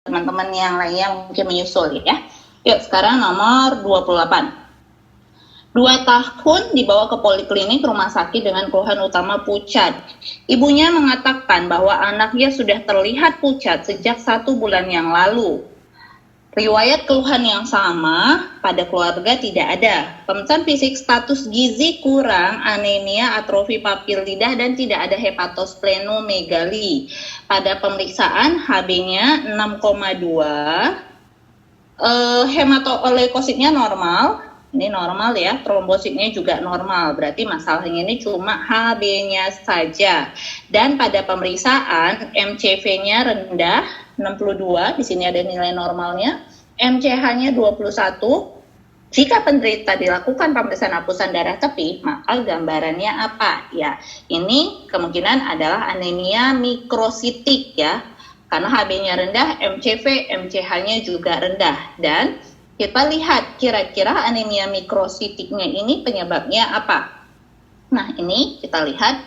teman-teman yang lainnya mungkin menyusul ya. Yuk sekarang nomor 28. 2 tahun dibawa ke poliklinik rumah sakit dengan keluhan utama pucat. Ibunya mengatakan bahwa anaknya sudah terlihat pucat sejak 1 bulan yang lalu. Riwayat keluhan yang sama pada keluarga tidak ada. Pemetaan fisik, status gizi kurang, anemia, atrofi papil lidah, dan tidak ada hepatosplenomegali. Pada pemeriksaan HB-nya 6,2, hematoleukositnya normal. Ini normal ya, trombositnya juga normal. Berarti masalahnya ini cuma HB-nya saja. Dan pada pemeriksaan MCV-nya rendah 62, di sini ada nilai normalnya. MCH-nya 21. Jika penderita dilakukan pemeriksaan hapusan darah tepi, maka gambarannya apa? Ya, ini kemungkinan adalah anemia mikrositik ya. Karena HB-nya rendah, MCV, MCH-nya juga rendah. Dan kita lihat kira-kira anemia mikrositiknya ini penyebabnya apa. Nah, ini kita lihat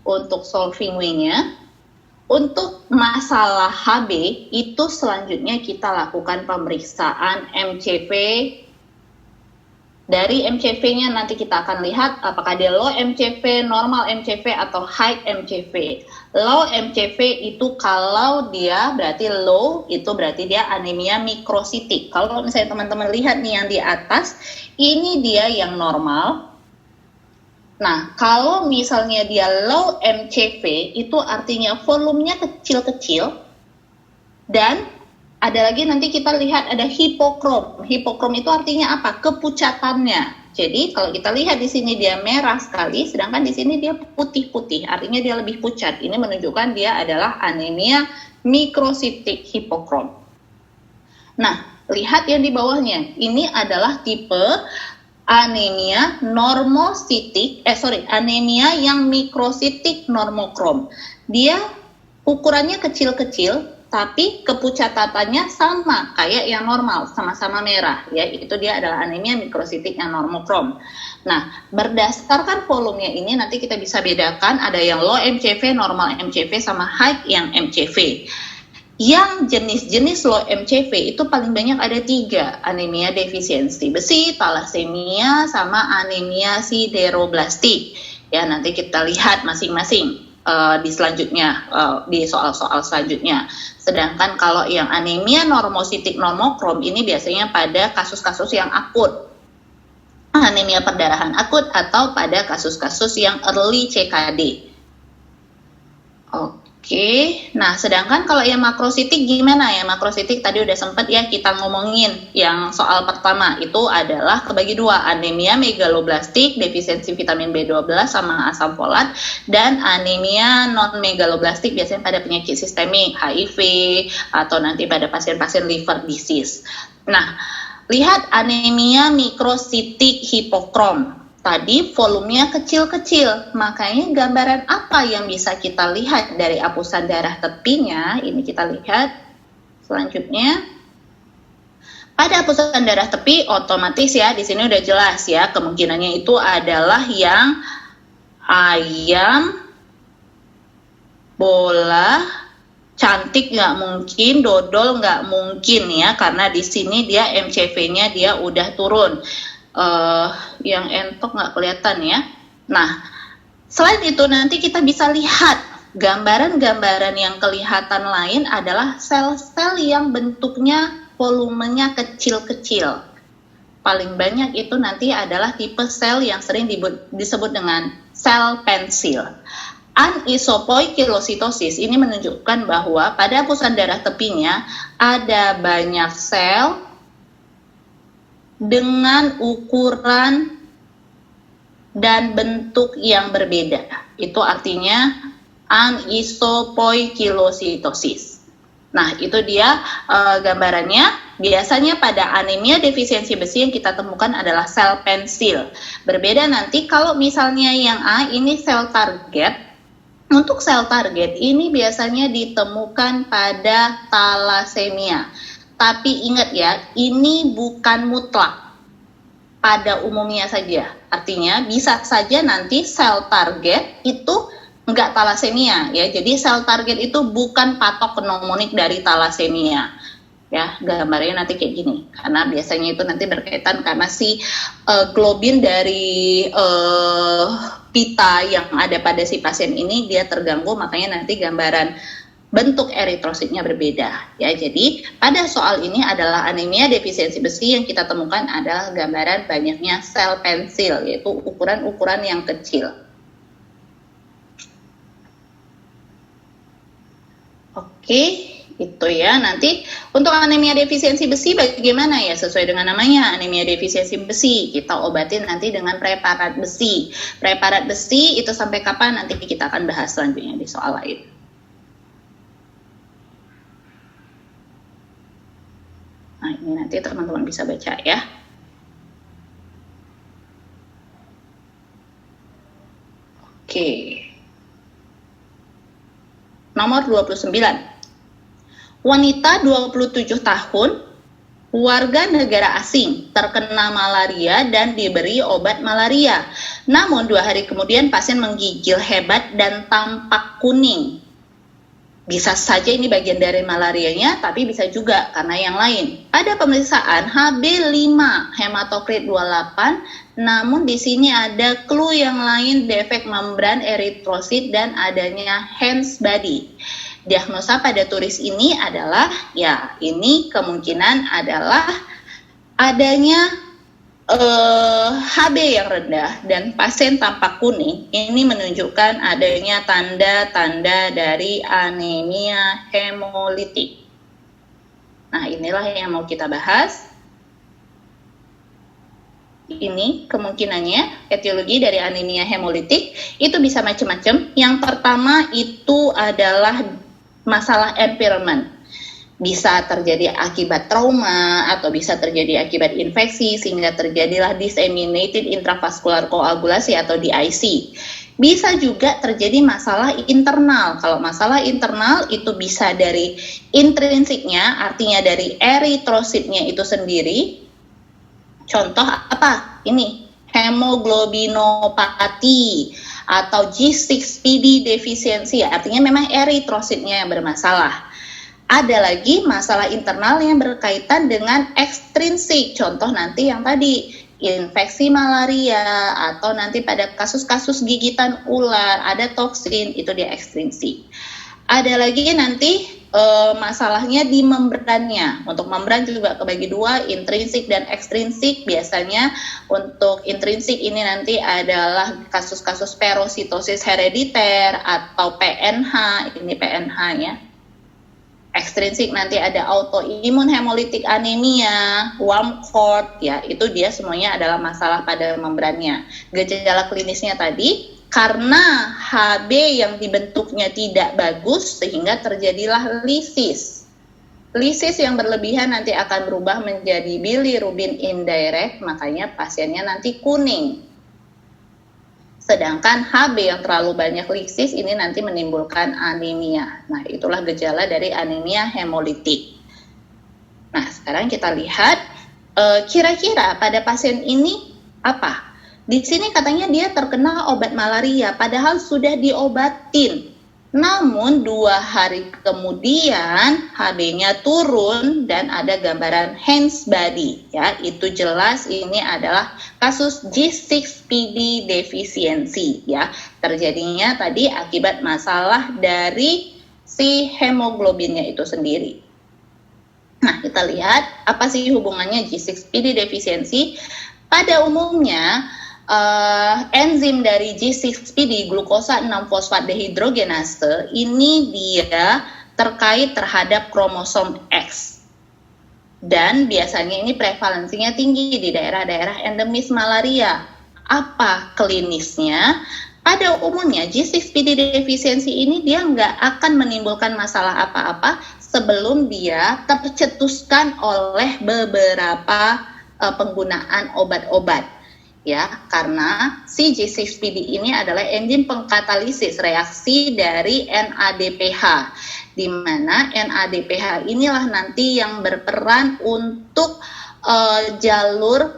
untuk solving way-nya. Untuk masalah HB itu selanjutnya kita lakukan pemeriksaan MCV. Dari MCV-nya nanti kita akan lihat apakah dia low MCV, normal MCV, atau high MCV. Low MCV itu kalau dia berarti low, itu berarti dia anemia mikrositik. Kalau misalnya teman-teman lihat nih yang di atas, ini dia yang normal. Nah, kalau misalnya dia low MCV, itu artinya volumenya kecil-kecil. Dan ada lagi nanti kita lihat ada hipokrom. Hipokrom itu artinya apa? Kepucatannya. Jadi kalau kita lihat di sini dia merah sekali, sedangkan di sini dia putih-putih. Artinya dia lebih pucat. Ini menunjukkan dia adalah anemia mikrositik hipokrom. Nah, lihat yang di bawahnya. Ini adalah tipe anemia anemia yang mikrositik normokrom. Dia ukurannya kecil-kecil, tapi kepucatannya sama kayak yang normal, sama-sama merah ya. Itu dia adalah anemia mikrositik yang normokrom. Nah, berdasarkan volumenya ini nanti kita bisa bedakan ada yang low MCV, normal MCV, sama high yang MCV. Yang jenis-jenis low MCV itu paling banyak ada 3, anemia defisiensi besi, talasemia, sama anemia sideroblastik. Ya, nanti kita lihat masing-masing di selanjutnya, di soal-soal selanjutnya. Sedangkan kalau yang anemia normositik normokrom ini biasanya pada kasus-kasus yang akut, anemia perdarahan akut, atau pada kasus-kasus yang early CKD. Oke, nah sedangkan kalau yang makrositik gimana ya? Makrositik tadi udah sempat ya kita ngomongin. Yang soal pertama itu adalah kebagi 2, anemia megaloblastik, defisiensi vitamin B12 sama asam folat, dan anemia non-megaloblastik biasanya pada penyakit sistemik, HIV, atau nanti pada pasien-pasien liver disease. Nah, lihat anemia mikrositik hipokrom. Tadi volumenya kecil-kecil, makanya gambaran apa yang bisa kita lihat dari hapusan darah tepinya? Ini kita lihat selanjutnya. Pada hapusan darah tepi otomatis ya, di sini udah jelas ya, kemungkinannya itu adalah yang ayam, bola, cantik nggak mungkin, dodol nggak mungkin ya, karena di sini dia MCV-nya dia udah turun. Yang entok nggak kelihatan ya. Nah, selain itu nanti kita bisa lihat gambaran-gambaran yang kelihatan lain adalah sel-sel yang bentuknya volumenya kecil-kecil. Paling banyak itu nanti adalah tipe sel yang sering disebut dengan sel pensil. Anisopoikilositosis ini menunjukkan bahwa pada hapusan darah tepinya ada banyak sel dengan ukuran dan bentuk yang berbeda. Itu artinya anisopoikilositosis. Nah, itu dia gambarannya. Biasanya pada anemia defisiensi besi yang kita temukan adalah sel pensil. Berbeda nanti kalau misalnya yang A ini sel target. Untuk sel target ini biasanya ditemukan pada talasemia. Tapi ingat ya, ini bukan mutlak, pada umumnya saja. Artinya bisa saja nanti sel target itu enggak talasemia ya. Jadi sel target itu bukan patok pneumonik dari talasemia. ya, gambarnya nanti kayak gini, karena biasanya itu nanti berkaitan karena si globin dari pita yang ada pada si pasien ini dia terganggu, makanya nanti gambaran bentuk eritrositnya berbeda ya. Jadi pada soal ini adalah anemia defisiensi besi yang kita temukan adalah gambaran banyaknya sel pensil, yaitu ukuran-ukuran yang kecil. Oke, itu ya. Nanti untuk anemia defisiensi besi bagaimana ya? Sesuai dengan namanya, anemia defisiensi besi. Kita obatin nanti dengan preparat besi. Preparat besi itu sampai kapan? Nanti kita akan bahas selanjutnya di soal lain. Nah, ini nanti teman-teman bisa baca ya. Oke. Nomor 29. Wanita 27 tahun, warga negara asing, terkena malaria dan diberi obat malaria. Namun 2 hari kemudian pasien menggigil hebat dan tampak kuning. Bisa saja ini bagian dari malarianya, tapi bisa juga karena yang lain. Pada pemeriksaan HB5 hematokrit 28, namun di sini ada clue yang lain, defek membran eritrosit dan adanya Hens body. Diagnosa pada turis ini adalah, ya ini kemungkinan adalah adanya HB yang rendah dan pasien tampak kuning. Ini menunjukkan adanya tanda-tanda dari anemia hemolitik. Nah, inilah yang mau kita bahas. Ini kemungkinannya etiologi dari anemia hemolitik itu bisa macam-macam. Yang pertama itu adalah masalah environment. Bisa terjadi akibat trauma atau bisa terjadi akibat infeksi sehingga terjadilah disseminated intravascular koagulasi atau DIC. Bisa juga terjadi masalah internal. Kalau masalah internal itu bisa dari intrinsiknya, artinya dari eritrositnya itu sendiri. Contoh apa? Ini hemoglobinopati atau G6PD defisiensi, artinya memang eritrositnya yang bermasalah. Ada lagi masalah internal yang berkaitan dengan ekstrinsik. Contoh nanti yang tadi, infeksi malaria atau nanti pada kasus-kasus gigitan ular, ada toksin, itu dia ekstrinsik. Ada lagi nanti masalahnya di membrannya. Untuk membran juga kebagi 2, intrinsik dan ekstrinsik. Biasanya untuk intrinsik ini nanti adalah kasus-kasus perositosis herediter atau PNH, ini PNH ya. Ekstrinsik nanti ada autoimun hemolitik anemia, Wormcourt, ya itu dia semuanya adalah masalah pada membrannya. Gejala klinisnya tadi karena HB yang dibentuknya tidak bagus sehingga terjadilah lisis. Lisis yang berlebihan nanti akan berubah menjadi bilirubin indirect, makanya pasiennya nanti kuning. Sedangkan HB yang terlalu banyak lisis ini nanti menimbulkan anemia. Nah, itulah gejala dari anemia hemolitik. Nah, sekarang kita lihat kira-kira pada pasien ini apa? Di sini katanya dia terkena obat malaria, padahal sudah diobatin. Namun 2 hari kemudian HB-nya turun dan ada gambaran Hens body. Ya, itu jelas ini adalah kasus G6PD defisiensi. Ya, terjadinya tadi akibat masalah dari si hemoglobinnya itu sendiri. Nah, kita lihat apa sih hubungannya G6PD defisiensi. Pada umumnya enzim dari G6PD, glukosa 6-fosfat dehidrogenase, ini dia terkait terhadap kromosom X. Dan biasanya ini prevalensinya tinggi di daerah-daerah endemis malaria. Apa klinisnya? Pada umumnya G6PD defisiensi ini dia nggak akan menimbulkan masalah apa-apa sebelum dia tercetuskan oleh beberapa penggunaan obat-obat. Ya, karena si G6PD ini adalah enzim pengkatalisis reaksi dari NADPH, di mana NADPH inilah nanti yang berperan untuk jalur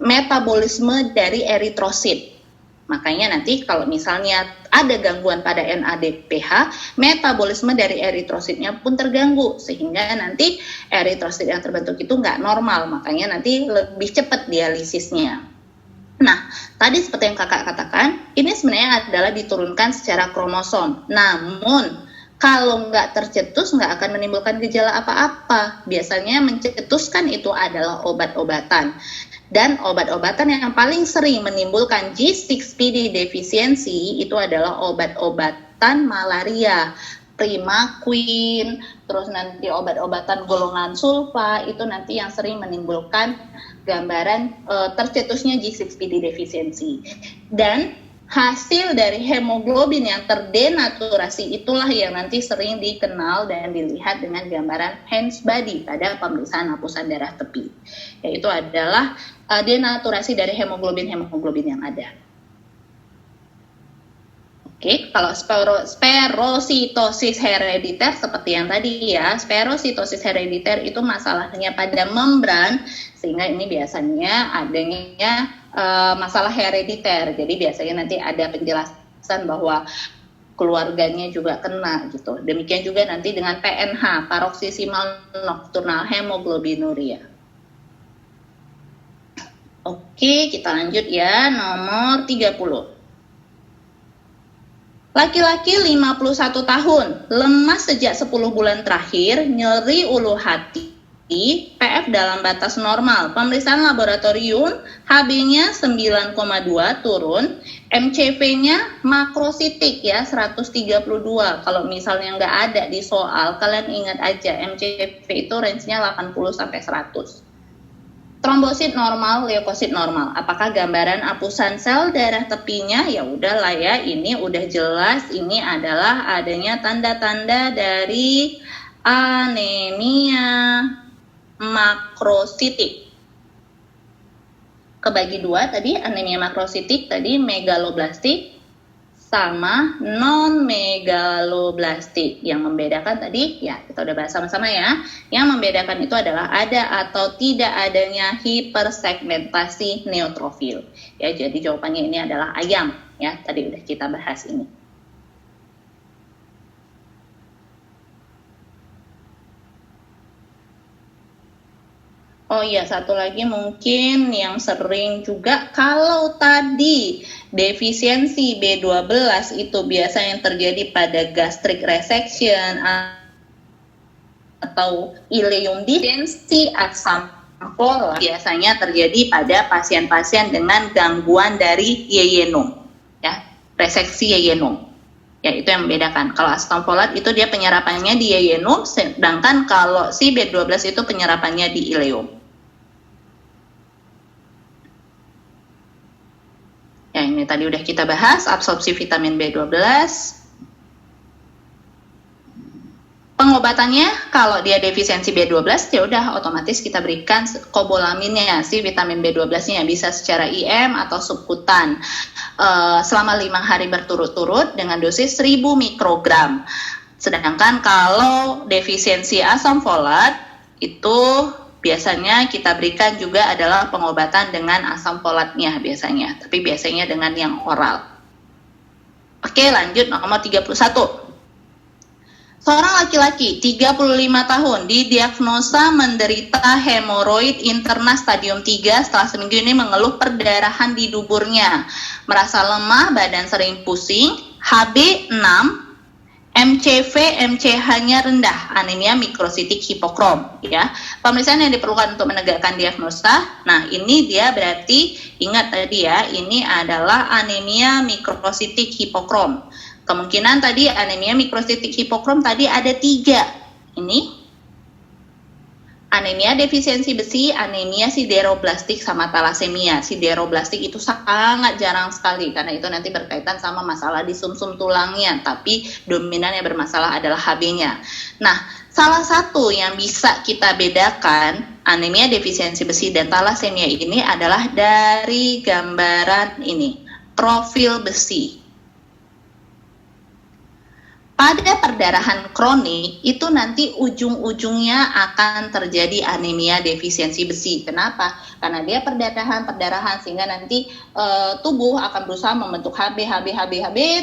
metabolisme dari eritrosit. Makanya nanti kalau misalnya ada gangguan pada NADPH, metabolisme dari eritrositnya pun terganggu, sehingga nanti eritrosit yang terbentuk itu nggak normal, makanya nanti lebih cepat dialisisnya. Nah, tadi seperti yang kakak katakan, ini sebenarnya adalah diturunkan secara kromosom. Namun, kalau nggak tercetus, nggak akan menimbulkan gejala apa-apa. Biasanya mencetuskan itu adalah obat-obatan. Dan obat-obatan yang paling sering menimbulkan G6PD defisiensi itu adalah obat-obatan malaria, Primaquine, terus nanti obat-obatan golongan sulfa, itu nanti yang sering menimbulkan gambaran tercetusnya G6PD defisiensi. Dan hasil dari hemoglobin yang terdenaturasi itulah yang nanti sering dikenal dan dilihat dengan gambaran Heinz body pada pemeriksaan hapusan darah tepi, yaitu adalah denaturasi dari hemoglobin yang ada. Oke, kalau sperositosis herediter seperti yang tadi ya, sperositosis herediter itu masalahnya pada membran, sehingga ini biasanya adanya masalah herediter. Jadi biasanya nanti ada penjelasan bahwa keluarganya juga kena gitu. Demikian juga nanti dengan PNH, paroxysmal nocturnal hemoglobinuria. Oke, kita lanjut ya, nomor 30. Laki-laki 51 tahun, lemas sejak 10 bulan terakhir, nyeri ulu hati, PF dalam batas normal. Pemeriksaan laboratorium, HB-nya 9,2 turun, MCV-nya makrositik ya 132. Kalau misalnya nggak ada di soal, kalian ingat aja MCV itu range-nya 80 sampai 100. Trombosit normal, leukosit normal. Apakah gambaran hapusan sel darah tepinya? Ya udahlah ya, ini udah jelas ini adalah adanya tanda-tanda dari anemia makrositik. Kebagi dua tadi, anemia makrositik tadi megaloblastik sama non-megaloblastik. Yang membedakan tadi, ya kita udah bahas sama-sama ya, yang membedakan itu adalah ada atau tidak adanya hipersegmentasi neutrofil. Ya, jadi jawabannya ini adalah ayam, ya tadi udah kita bahas ini. Oh iya, satu lagi mungkin yang sering juga, kalau tadi defisiensi B12 itu biasanya terjadi pada gastric resection atau ileum defisiensi asam folat, biasanya terjadi pada pasien-pasien dengan gangguan dari yeyenum, ya, reseksi yeyenum. Ya, itu yang membedakan. Kalau asam folat itu dia penyerapannya di yeyenum, sedangkan kalau si B12 itu penyerapannya di ileum. Ya, ini tadi udah kita bahas, absorpsi vitamin B12. Pengobatannya, kalau dia defisiensi B12, ya udah otomatis kita berikan kobolaminnya, si vitamin B12-nya, bisa secara IM atau subkutan selama 5 hari berturut-turut dengan dosis 1000 mikrogram. Sedangkan kalau defisiensi asam folat itu biasanya kita berikan juga adalah pengobatan dengan asam folatnya biasanya, tapi biasanya dengan yang oral. Oke, lanjut nomor 31. Seorang laki-laki 35 tahun didiagnosa menderita hemoroid interna stadium 3 setelah seminggu ini mengeluh perdarahan di duburnya, merasa lemah, badan sering pusing, HB 6, MCV, MCH-nya rendah, anemia mikrositik hipokrom, ya. Pemeriksaan yang diperlukan untuk menegakkan diagnosa. Nah, ini dia berarti ingat tadi ya, ini adalah anemia mikrositik hipokrom. Kemungkinan tadi anemia mikrositik hipokrom tadi ada 3. Ini anemia defisiensi besi, anemia sideroblastik, sama talasemia. Sideroblastik itu sangat jarang sekali karena itu nanti berkaitan sama masalah di sumsum tulangnya, tapi dominan yang bermasalah adalah HB-nya. Nah, salah satu yang bisa kita bedakan anemia defisiensi besi dan talasemia ini adalah dari gambaran ini, profil besi. Pada perdarahan kronik itu nanti ujung-ujungnya akan terjadi anemia defisiensi besi. Kenapa? Karena dia perdarahan sehingga nanti tubuh akan berusaha membentuk HB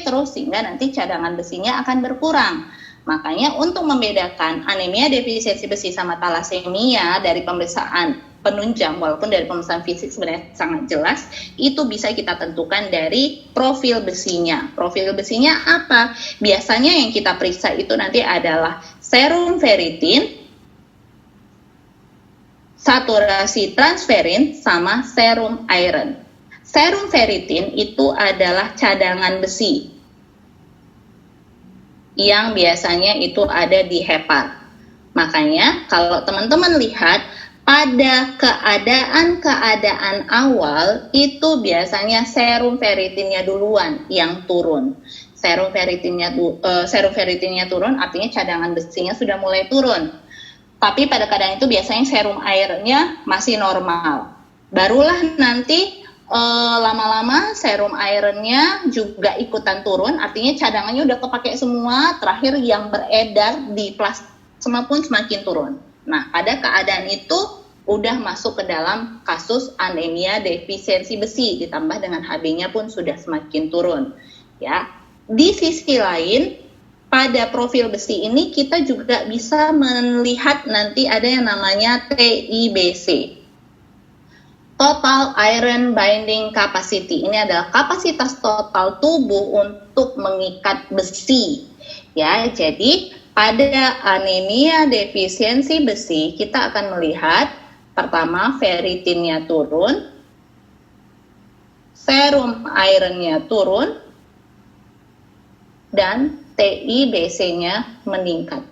terus sehingga nanti cadangan besinya akan berkurang. Makanya untuk membedakan anemia defisiensi besi sama talasemia dari pemeriksaan penunjang, walaupun dari pemeriksaan fisik sebenarnya sangat jelas, itu bisa kita tentukan dari profil besinya. Profil besinya apa? Biasanya yang kita periksa itu nanti adalah serum ferritin, saturasi transferin, sama serum iron. Serum ferritin itu adalah cadangan besi yang biasanya itu ada di hepar. Makanya kalau teman-teman lihat pada keadaan awal itu biasanya serum ferritinnya duluan yang turun. Serum ferritinnya turun artinya cadangan besinya sudah mulai turun. Tapi pada keadaan itu biasanya serum ironnya masih normal. Barulah nanti lama-lama serum ironnya juga ikutan turun, artinya cadangannya udah kepake semua. Terakhir yang beredar di plasma pun semakin turun. Nah, pada keadaan itu udah masuk ke dalam kasus anemia defisiensi besi, ditambah dengan HB-nya pun sudah semakin turun. Ya, di sisi lain, pada profil besi ini kita juga bisa melihat nanti ada yang namanya TIBC, Total Iron Binding Capacity. Ini adalah kapasitas total tubuh untuk mengikat besi. Ya, jadi pada anemia defisiensi besi, kita akan melihat pertama ferritinnya turun, serum ironnya turun, dan TIBC-nya meningkat.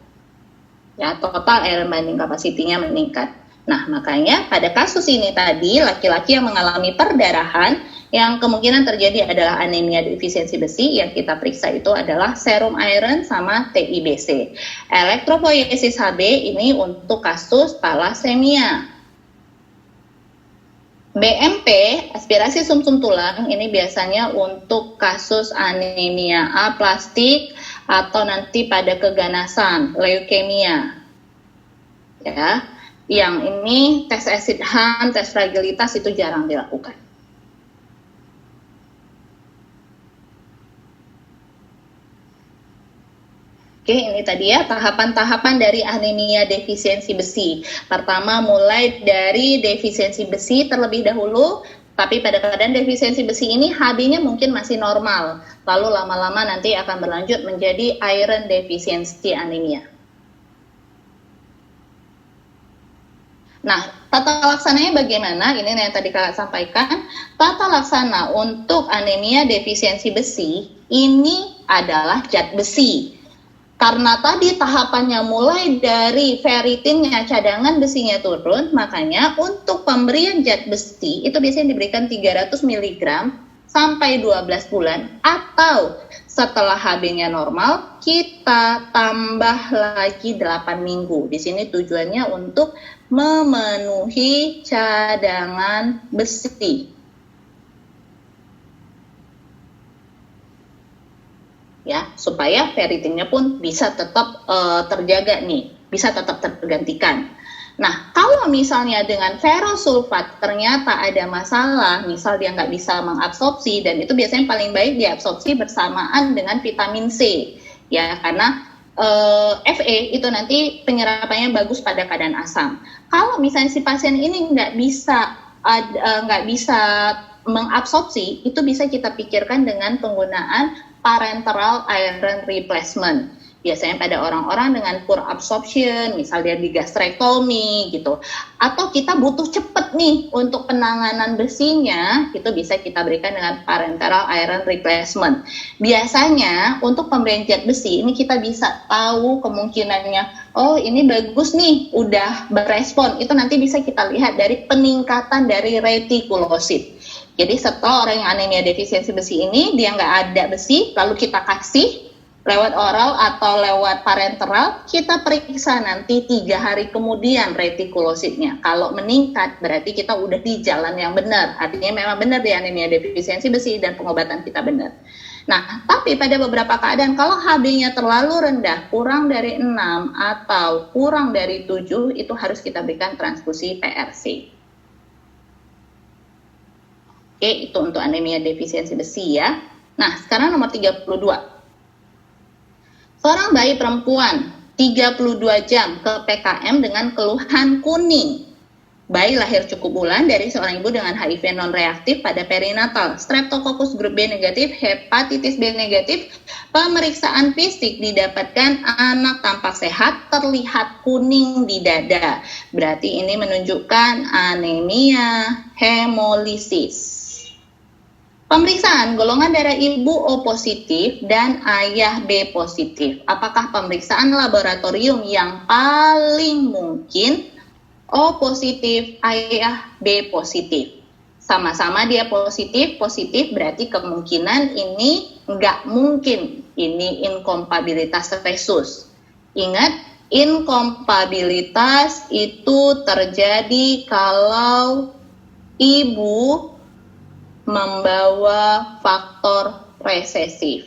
Ya, total iron binding capacity-nya meningkat. Nah, makanya pada kasus ini tadi, laki-laki yang mengalami perdarahan, yang kemungkinan terjadi adalah anemia defisiensi besi, yang kita periksa itu adalah serum iron sama TIBC. Elektropoiesis HB ini untuk kasus talasemia. BMP, aspirasi sumsum tulang, ini biasanya untuk kasus anemia aplastik atau nanti pada keganasan, leukemia. Ya, yang ini tes acid Hunt, tes fragilitas itu jarang dilakukan. Oke, ini tadi ya tahapan-tahapan dari anemia defisiensi besi. Pertama mulai dari defisiensi besi terlebih dahulu, tapi pada keadaan defisiensi besi ini HB-nya mungkin masih normal. Lalu lama-lama nanti akan berlanjut menjadi iron defisiensi anemia. Nah, tata laksananya bagaimana? Ini yang tadi Kakak sampaikan. Tata laksana untuk anemia defisiensi besi ini adalah zat besi. Karena tadi tahapannya mulai dari ferritinnya, cadangan besinya turun, makanya untuk pemberian zat besi itu biasanya diberikan 300 mg sampai 12 bulan, atau setelah HB-nya normal, kita tambah lagi 8 minggu. Di sini tujuannya untuk memenuhi cadangan besi. Ya, supaya ferritinnya pun bisa tetap terjaga nih, bisa tetap tergantikan. Nah, kalau misalnya dengan ferrosulfat ternyata ada masalah, misal dia nggak bisa mengabsorpsi, dan itu biasanya paling baik diabsorpsi bersamaan dengan vitamin C, ya, karena Fe itu nanti penyerapannya bagus pada keadaan asam. Kalau misalnya si pasien ini nggak bisa mengabsorpsi, itu bisa kita pikirkan dengan penggunaan parenteral iron replacement. Biasanya pada orang-orang dengan poor absorption, misalnya di gastrectomy gitu. Atau kita butuh cepat nih untuk penanganan besinya, itu bisa kita berikan dengan parenteral iron replacement. Biasanya untuk pemberian zat besi ini kita bisa tahu kemungkinannya, oh ini bagus nih, udah berespon. Itu nanti bisa kita lihat dari peningkatan dari retikulosit. Jadi setelah orang yang anemia defisiensi besi ini, dia nggak ada besi, lalu kita kasih lewat oral atau lewat parenteral, kita periksa nanti 3 hari kemudian retikulositnya. Kalau meningkat, berarti kita udah di jalan yang benar. Artinya memang benar dia anemia defisiensi besi dan pengobatan kita benar. Nah, tapi pada beberapa keadaan kalau HB-nya terlalu rendah, kurang dari 6 atau kurang dari 7, itu harus kita berikan transfusi PRC. Oke, itu untuk anemia defisiensi besi ya. Nah, sekarang nomor 32. Seorang bayi perempuan 32 jam ke PKM dengan keluhan kuning. Bayi lahir cukup bulan dari seorang ibu dengan HIV non-reaktif pada perinatal, Streptococcus grup B negatif, hepatitis B negatif. Pemeriksaan fisik didapatkan anak tampak sehat, terlihat kuning di dada. Berarti ini menunjukkan anemia hemolisis. Pemeriksaan golongan darah ibu O positif dan ayah B positif. Apakah pemeriksaan laboratorium yang paling mungkin? O positif, ayah B positif. Sama-sama dia positif berarti kemungkinan ini nggak mungkin. Ini inkompatibilitas resus. Ingat, inkompatibilitas itu terjadi kalau ibu membawa faktor resesif.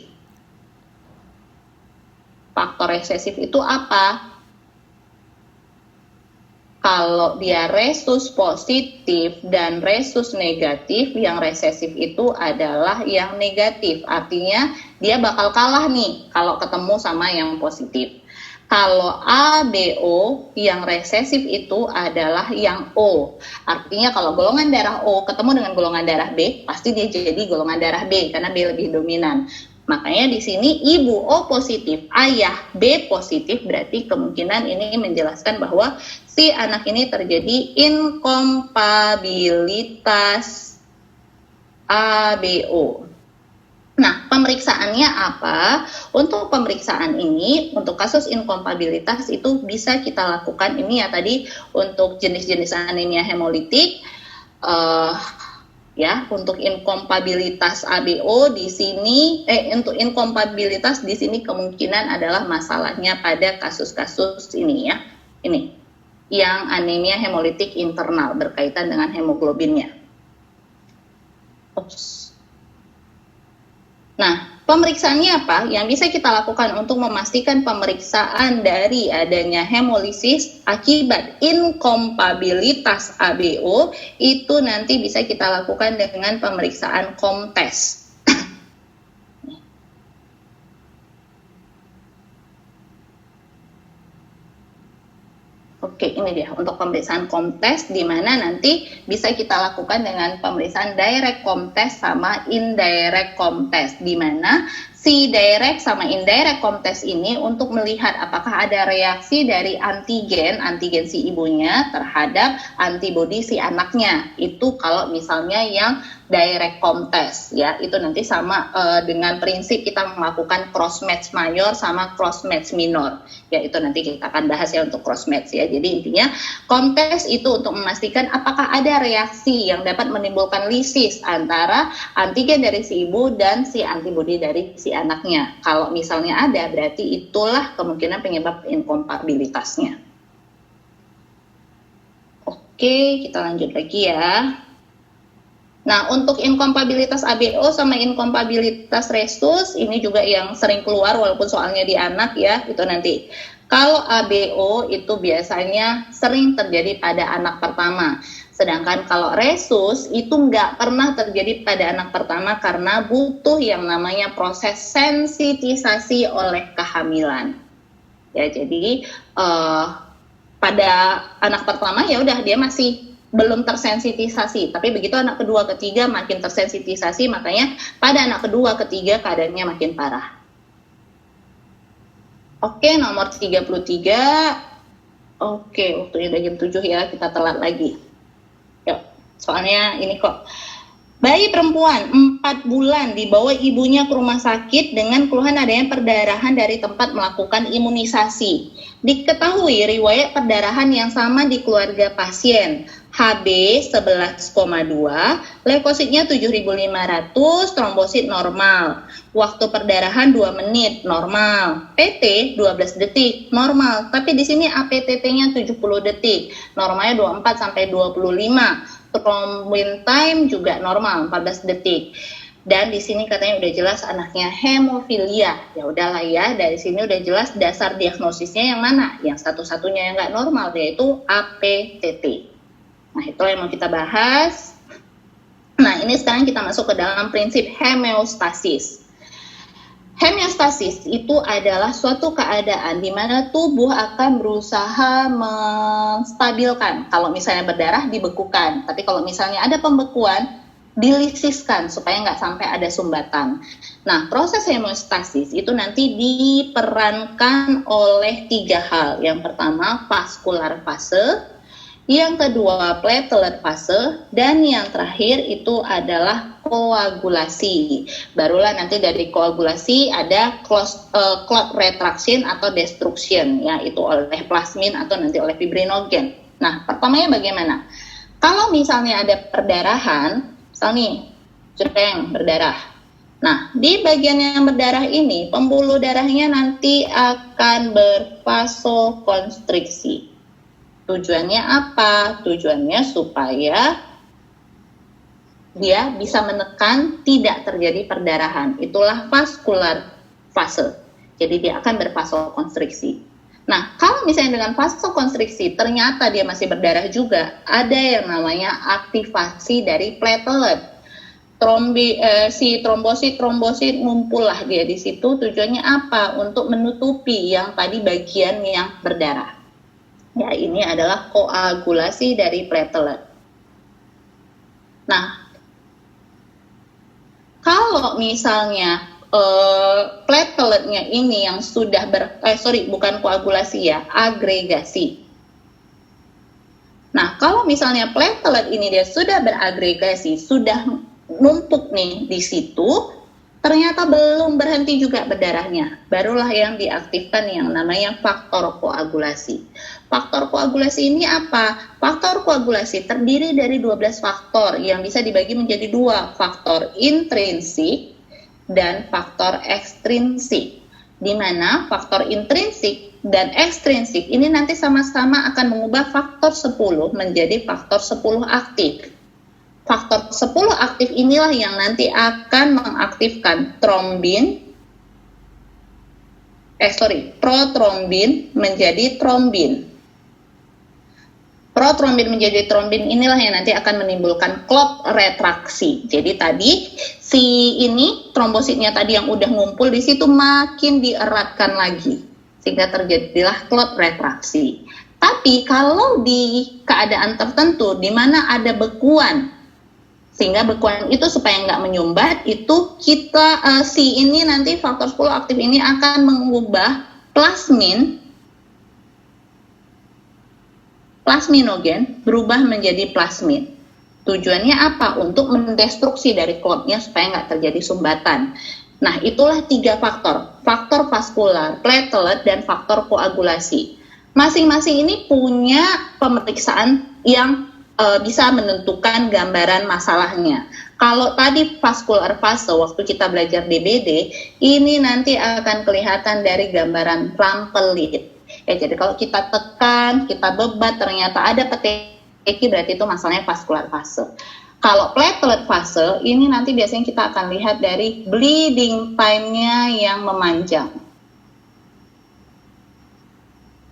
Faktor resesif itu apa? Kalau dia resus positif dan resus negatif, yang resesif itu adalah yang negatif. Artinya dia bakal kalah nih kalau ketemu sama yang positif. Kalau ABO, yang resesif itu adalah yang O. Artinya kalau golongan darah O ketemu dengan golongan darah B, pasti dia jadi golongan darah B karena B lebih dominan. Makanya di sini ibu O positif, ayah B positif, berarti kemungkinan ini menjelaskan bahwa si anak ini terjadi inkompatibilitas ABO. Nah, pemeriksaannya apa? Untuk pemeriksaan ini, untuk kasus inkompatibilitas itu bisa kita lakukan ini ya tadi untuk jenis-jenis anemia hemolitik. Ya, untuk inkompatibilitas ABO di sini, untuk inkompatibilitas di sini kemungkinan adalah masalahnya pada kasus-kasus ini ya, ini yang anemia hemolitik internal berkaitan dengan hemoglobinnya. Nah, pemeriksaannya apa? Yang bisa kita lakukan untuk memastikan pemeriksaan dari adanya hemolisis akibat inkompatibilitas ABO itu nanti bisa kita lakukan dengan pemeriksaan COMTES. Oke, ini dia untuk pemeriksaan COMTES, di mana nanti bisa kita lakukan dengan pemeriksaan direct COMTES sama indirect COMTES, di mana si direct sama indirect COMTES ini untuk melihat apakah ada reaksi dari antigen si ibunya terhadap antibodi si anaknya. Itu kalau misalnya yang direct COMTES ya, itu nanti sama dengan prinsip kita melakukan cross match mayor sama cross match minor ya, itu nanti kita akan bahas ya untuk cross match ya. Jadi intinya COMTES itu untuk memastikan apakah ada reaksi yang dapat menimbulkan lisis antara antigen dari si ibu dan si antibodi dari si anaknya. Kalau misalnya ada, berarti itulah kemungkinan penyebab inkompatibilitasnya. Oke, kita lanjut lagi ya. Nah, untuk inkompatibilitas ABO sama inkompatibilitas resus, ini juga yang sering keluar walaupun soalnya di anak ya, itu nanti. Kalau ABO itu biasanya sering terjadi pada anak pertama. Sedangkan kalau resus itu nggak pernah terjadi pada anak pertama karena butuh yang namanya proses sensitisasi oleh kehamilan. Ya, jadi pada anak pertama ya udah dia masih belum tersensitisasi, tapi begitu anak kedua, ketiga makin tersensitisasi, makanya pada anak kedua, ketiga keadaannya makin parah. Oke, nomor 33. Oke, waktunya udah jam 7 ya, kita telat lagi. Yuk, soalnya ini kok. Bayi perempuan 4 bulan dibawa ibunya ke rumah sakit dengan keluhan adanya perdarahan dari tempat melakukan imunisasi. Diketahui riwayat perdarahan yang sama di keluarga pasien. HB 11,2, leukositnya 7.500, trombosit normal. Waktu perdarahan 2 menit, normal. PT 12 detik, normal. Tapi di sini APTT-nya 70 detik, normalnya 24 sampai 25. Thrombin time juga normal, 14 detik. Dan di sini katanya udah jelas anaknya hemofilia. Ya udahlah ya, dari sini udah jelas dasar diagnosisnya yang mana? Yang satu-satunya yang nggak normal, yaitu APTT. Nah, itu yang mau kita bahas. Nah, ini sekarang kita masuk ke dalam prinsip homeostasis. Homeostasis itu adalah suatu keadaan di mana tubuh akan berusaha menstabilkan. Kalau misalnya berdarah, dibekukan. Tapi kalau misalnya ada pembekuan, dilisiskan supaya nggak sampai ada sumbatan. Nah, proses hemostasis itu nanti diperankan oleh 3 hal. Yang pertama, vaskular fase, yang kedua, platelet fase, dan yang terakhir itu adalah koagulasi. Barulah nanti dari koagulasi ada clot retraction atau destruction, yaitu oleh plasmin atau nanti oleh fibrinogen. Nah, pertamanya bagaimana? Kalau misalnya ada perdarahan, misal nih, jreng berdarah. Nah, di bagian yang berdarah ini, pembuluh darahnya nanti akan bervasokonstriksi. Tujuannya apa? Tujuannya supaya dia bisa menekan tidak terjadi perdarahan. Itulah vaskular fase. Jadi dia akan bervasokonstriksi. Nah, kalau misalnya dengan vasokonstriksi ternyata dia masih berdarah juga, ada yang namanya aktivasi dari platelet. Si trombosit ngumpullah dia di situ. Tujuannya apa? Untuk menutupi yang tadi bagian yang berdarah. Ya, ini adalah koagulasi dari platelet. Nah, kalau misalnya plateletnya ini yang sudah bukan koagulasi ya, agregasi. Nah, kalau misalnya platelet ini dia sudah beragregasi, sudah numpuk nih di situ, ternyata belum berhenti juga berdarahnya, barulah yang diaktifkan yang namanya faktor koagulasi. Faktor koagulasi ini apa? Faktor koagulasi terdiri dari 12 faktor yang bisa dibagi menjadi 2, faktor intrinsik dan faktor ekstrinsik. Di mana faktor intrinsik dan ekstrinsik ini nanti sama-sama akan mengubah faktor 10 menjadi faktor 10 aktif. Faktor 10 aktif inilah yang nanti akan mengaktifkan protrombin menjadi trombin. Protrombin menjadi trombin inilah yang nanti akan menimbulkan clot retraksi. Jadi tadi si ini trombositnya tadi yang udah ngumpul di situ makin dieratkan lagi sehingga terjadilah clot retraksi. Tapi kalau di keadaan tertentu di mana ada bekuan, sehingga bekuan itu supaya nggak menyumbat, itu kita si ini nanti faktor 10 aktif ini akan mengubah plasminogen berubah menjadi plasmin. Tujuannya apa? Untuk mendestruksi dari klotnya supaya nggak terjadi sumbatan. Nah, itulah 3 faktor. Faktor vaskular, platelet, dan faktor koagulasi. Masing-masing ini punya pemeriksaan yang bisa menentukan gambaran masalahnya. Kalau tadi vaskular fase waktu kita belajar DBD, ini nanti akan kelihatan dari gambaran pelan-pelit. Ya, jadi kalau kita tekan, kita bebat, ternyata ada peteki, berarti itu masalahnya vaskular fase. Kalau platelet fase, ini nanti biasanya kita akan lihat dari bleeding time-nya yang memanjang.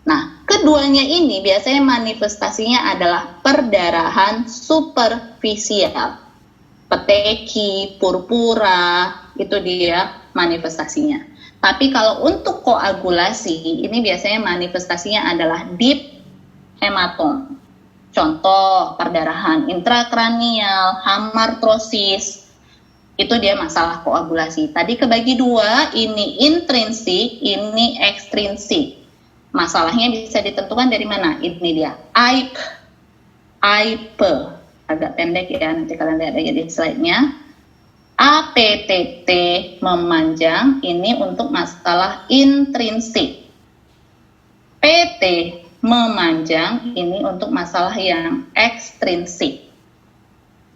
Nah, keduanya ini biasanya manifestasinya adalah perdarahan superficial. Peteki, purpura, itu dia manifestasinya. Tapi kalau untuk koagulasi, ini biasanya manifestasinya adalah deep hematom. Contoh, perdarahan intrakranial, hamartrosis, itu dia masalah koagulasi. Tadi kebagi 2, ini intrinsik, ini ekstrinsik. Masalahnya bisa ditentukan dari mana? Ini dia, AIP, agak pendek ya, nanti kalian lihat aja di slide-nya. APTT memanjang, ini untuk masalah intrinsik. PT memanjang, ini untuk masalah yang ekstrinsik.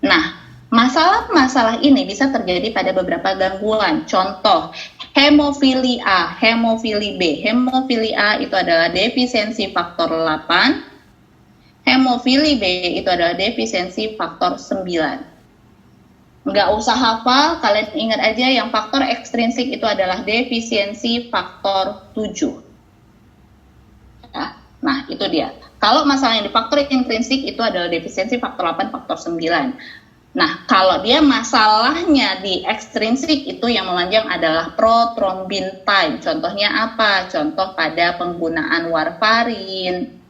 Nah, masalah-masalah ini bisa terjadi pada beberapa gangguan. Contoh, hemofili A, hemofili B. Hemofili A itu adalah defisiensi faktor 8. Hemofili B itu adalah defisiensi faktor 9. Nggak usah hafal, kalian ingat aja yang faktor ekstrinsik itu adalah defisiensi faktor 7. Ya. Nah, itu dia. Kalau masalah yang di faktor intrinsik itu adalah defisiensi faktor 8, faktor 9. Nah, kalau dia masalahnya di ekstrinsik itu yang memanjang adalah prothrombin time. Contohnya apa? Contoh pada penggunaan warfarin.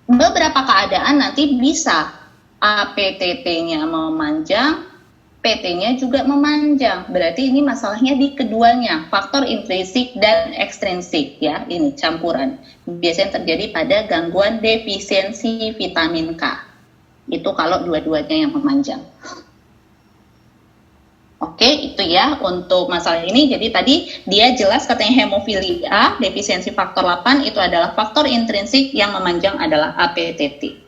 Beberapa keadaan nanti bisa APTT-nya memanjang, PT-nya juga memanjang. Berarti ini masalahnya di keduanya, faktor intrinsik dan ekstrinsik ya, ini campuran. Biasanya terjadi pada gangguan defisiensi vitamin K. Itu kalau dua-duanya yang memanjang. Oke, itu ya untuk masalah ini. Jadi tadi dia jelas katanya hemofilia, defisiensi faktor 8 itu adalah faktor intrinsik, yang memanjang adalah APTT.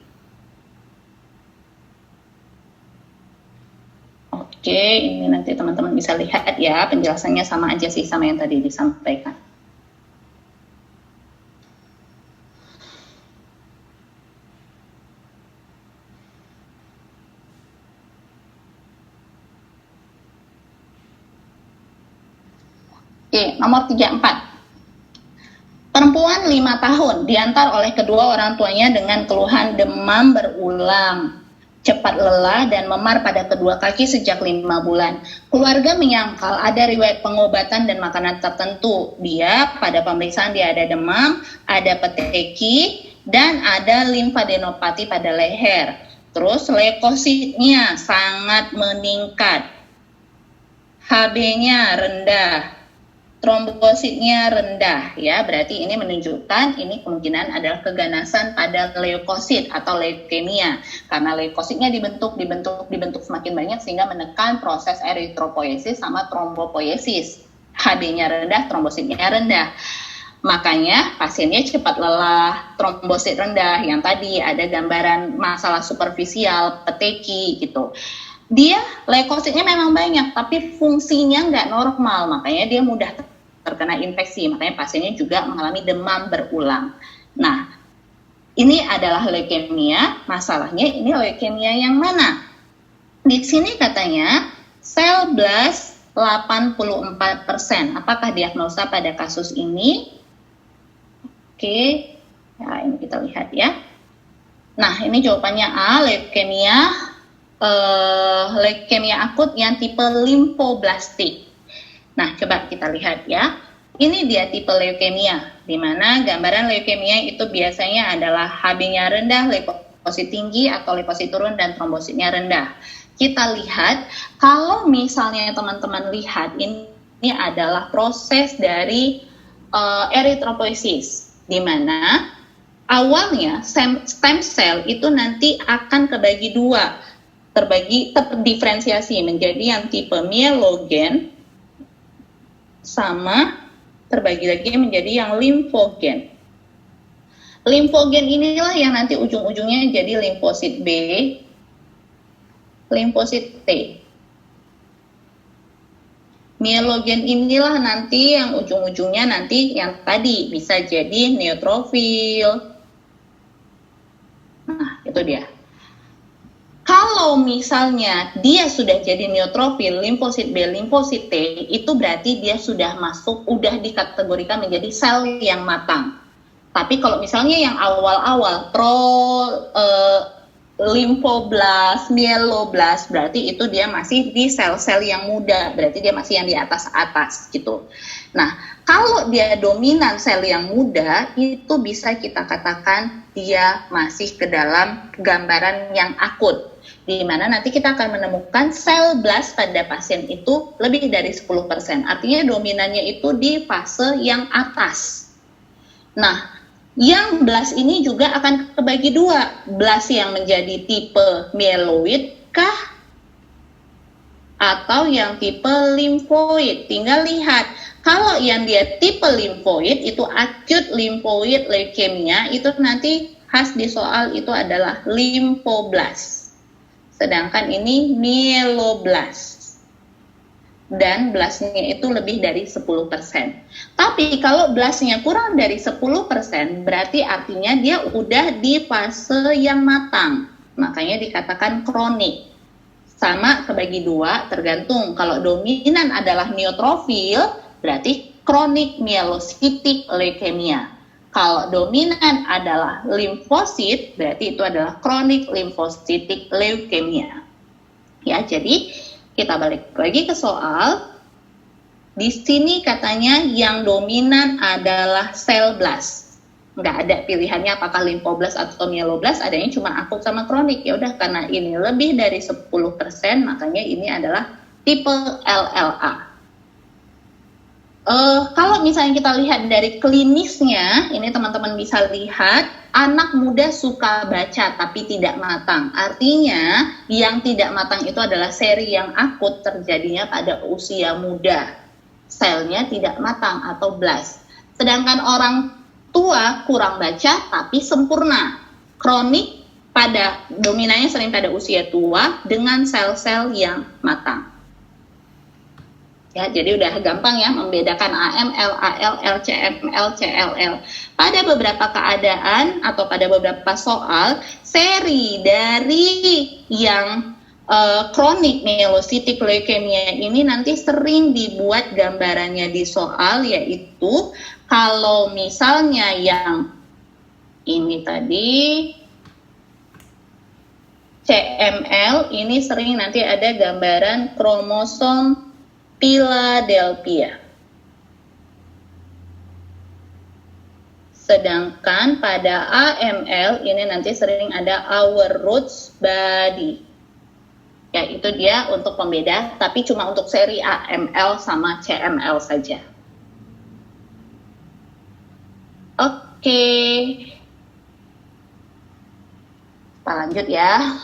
Oke, ini nanti teman-teman bisa lihat ya, penjelasannya sama aja sih sama yang tadi disampaikan. Oke, nomor 34. Perempuan 5 tahun diantar oleh kedua orang tuanya dengan keluhan demam berulang, cepat lelah dan memar pada kedua kaki sejak 5 bulan. Keluarga menyangkal ada riwayat pengobatan dan makanan tertentu. Pada pemeriksaan dia ada demam, ada peteki, dan ada limfadenopati pada leher. Terus leukositnya sangat meningkat, HB-nya rendah, trombositnya rendah ya, berarti ini menunjukkan ini kemungkinan adalah keganasan pada leukosit atau leukemia, karena leukositnya dibentuk semakin banyak sehingga menekan proses eritropoiesis sama trombopoiesis. HB-nya rendah, trombositnya rendah. Makanya pasiennya cepat lelah, trombosit rendah, yang tadi ada gambaran masalah superficial, peteki gitu. Dia leukositnya memang banyak, tapi fungsinya nggak normal, makanya dia mudah terkena infeksi, makanya pasiennya juga mengalami demam berulang. Nah, ini adalah leukemia, masalahnya ini leukemia yang mana? Di sini katanya sel blast 84%. Apakah diagnosa pada kasus ini? Oke, ya ini kita lihat ya. Nah, ini jawabannya A, leukemia akut yang tipe limfoblastik. Nah, coba kita lihat ya. Ini dia tipe leukemia, di mana gambaran leukemia itu biasanya adalah HB-nya rendah, leukosit tinggi atau leukosit turun dan trombositnya rendah. Kita lihat, kalau misalnya teman-teman lihat ini adalah proses dari eritropoiesis, di mana awalnya stem cell itu nanti akan kebagi dua, terdiferensiasi menjadi yang tipe mielogen sama terbagi lagi menjadi yang limfogen. Limfogen inilah yang nanti ujung-ujungnya jadi limfosit B, limfosit T. Mielogen inilah nanti yang ujung-ujungnya nanti yang tadi bisa jadi neutrofil. Nah, itu dia. Kalau misalnya dia sudah jadi neutrofil, limfosit B, limfosit T, itu berarti dia sudah dikategorikan menjadi sel yang matang. Tapi kalau misalnya yang awal-awal limfoblast, mieloblast, berarti itu dia masih di sel-sel yang muda, berarti dia masih yang di atas-atas gitu. Nah, kalau dia dominan sel yang muda, itu bisa kita katakan dia masih ke dalam gambaran yang akut, di mana nanti kita akan menemukan sel blast pada pasien itu lebih dari 10%. Artinya dominannya itu di fase yang atas. Nah, yang blast ini juga akan kebagi dua. Blast yang menjadi tipe mieloid kah? Atau yang tipe limfoid? Tinggal lihat. Kalau yang dia tipe limfoid, itu acute lymphoid leukemia, itu nanti khas di soal itu adalah limfoblast. Sedangkan ini mieloblast. Dan blastnya itu lebih dari 10%. Tapi kalau blastnya kurang dari 10%, berarti artinya dia udah di fase yang matang. Makanya dikatakan kronik. sama kebagi dua, tergantung. Kalau dominan adalah neutrofil, berarti kronik mielositik leukemia. Kalau dominan adalah limfosit, berarti itu adalah kronik limfositik leukemia. Ya, jadi kita balik lagi ke soal. Di sini katanya yang dominan adalah sel blast. Nggak ada pilihannya apakah limfoblast atau mieloblast, adanya cuma akut sama kronik. Ya udah, karena ini lebih dari 10%, makanya ini adalah tipe LLA. Kalau misalnya kita lihat dari klinisnya, ini teman-teman bisa lihat anak muda suka baca tapi tidak matang. Artinya yang tidak matang itu adalah seri yang akut terjadinya pada usia muda. Selnya tidak matang atau blast. Sedangkan orang tua kurang baca tapi sempurna. Kronik pada dominannya sering pada usia tua dengan sel-sel yang matang. Ya, jadi udah gampang ya membedakan AML, ALL, CML, CLL. Pada beberapa keadaan atau pada beberapa soal, seri dari yang kronik mielositik leukemia ini nanti sering dibuat gambarannya di soal, yaitu kalau misalnya yang ini tadi CML, ini sering nanti ada gambaran kromosom Philadelphia. Sedangkan pada AML ini nanti sering ada our roots body. Ya, itu dia untuk pembeda, tapi cuma untuk seri AML sama CML saja. Oke. Kita lanjut ya.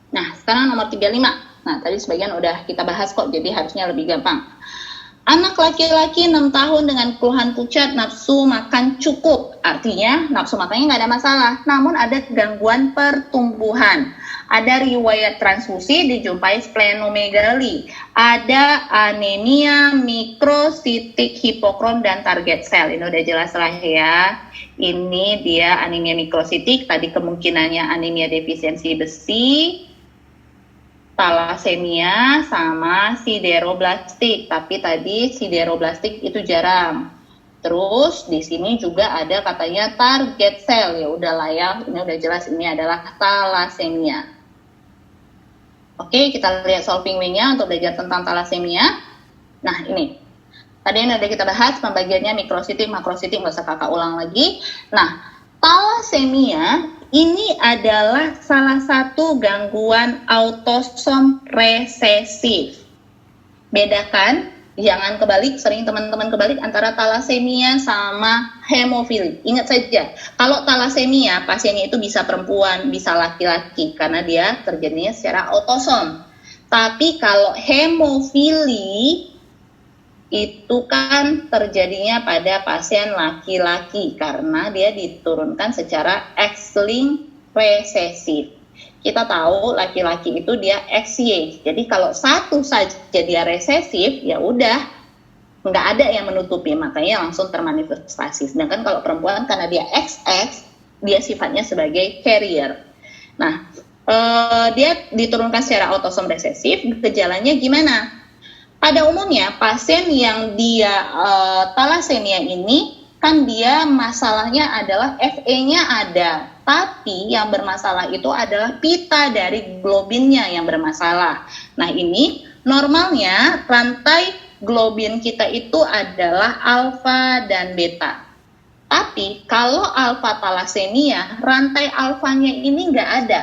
Nah, sekarang nomor 35. Nah, tadi sebagian udah kita bahas kok, jadi harusnya lebih gampang. Anak laki-laki 6 tahun dengan keluhan pucat, nafsu makan cukup. Artinya nafsu makannya nggak ada masalah, namun ada gangguan pertumbuhan. Ada riwayat transfusi, dijumpai splenomegali. Ada anemia, mikrositik, hipokrom, dan target sel. Ini udah jelas lah ya. Ini dia anemia mikrositik, tadi kemungkinannya anemia defisiensi besi, talasemia sama sideroblastik, tapi tadi sideroblastik itu jarang. Terus di sini juga ada katanya target sel, ya udahlah ya, ini udah jelas ini adalah talasemia. Oke, kita lihat solving way-nya untuk belajar tentang talasemia. Nah ini, tadi yang udah kita bahas pembagiannya mikrositik, makrositik, nggak usah kakak ulang lagi. Nah, talasemia ini adalah salah satu gangguan autosom resesif. Bedakan, jangan kebalik, sering teman-teman kebalik antara talasemia sama hemofilia. Ingat saja, kalau talasemia pasiennya itu bisa perempuan, bisa laki-laki karena dia terjadinya secara autosom. Tapi kalau hemofili itu kan terjadinya pada pasien laki-laki karena dia diturunkan secara X-linked resesif. Kita tahu laki-laki itu dia XY. Jadi kalau satu saja dia resesif, ya udah nggak ada yang menutupi, makanya langsung termanifestasi. Sedangkan kalau perempuan karena dia XX, dia sifatnya sebagai carrier. Nah, dia diturunkan secara autosom resesif. Gejalanya gimana? Pada umumnya pasien yang dia talasemia ini kan dia masalahnya adalah Fe-nya ada, tapi yang bermasalah itu adalah pita dari globinnya yang bermasalah. Nah ini normalnya rantai globin kita itu adalah alfa dan beta. Tapi kalau alfa talasemia, rantai alfanya ini nggak ada.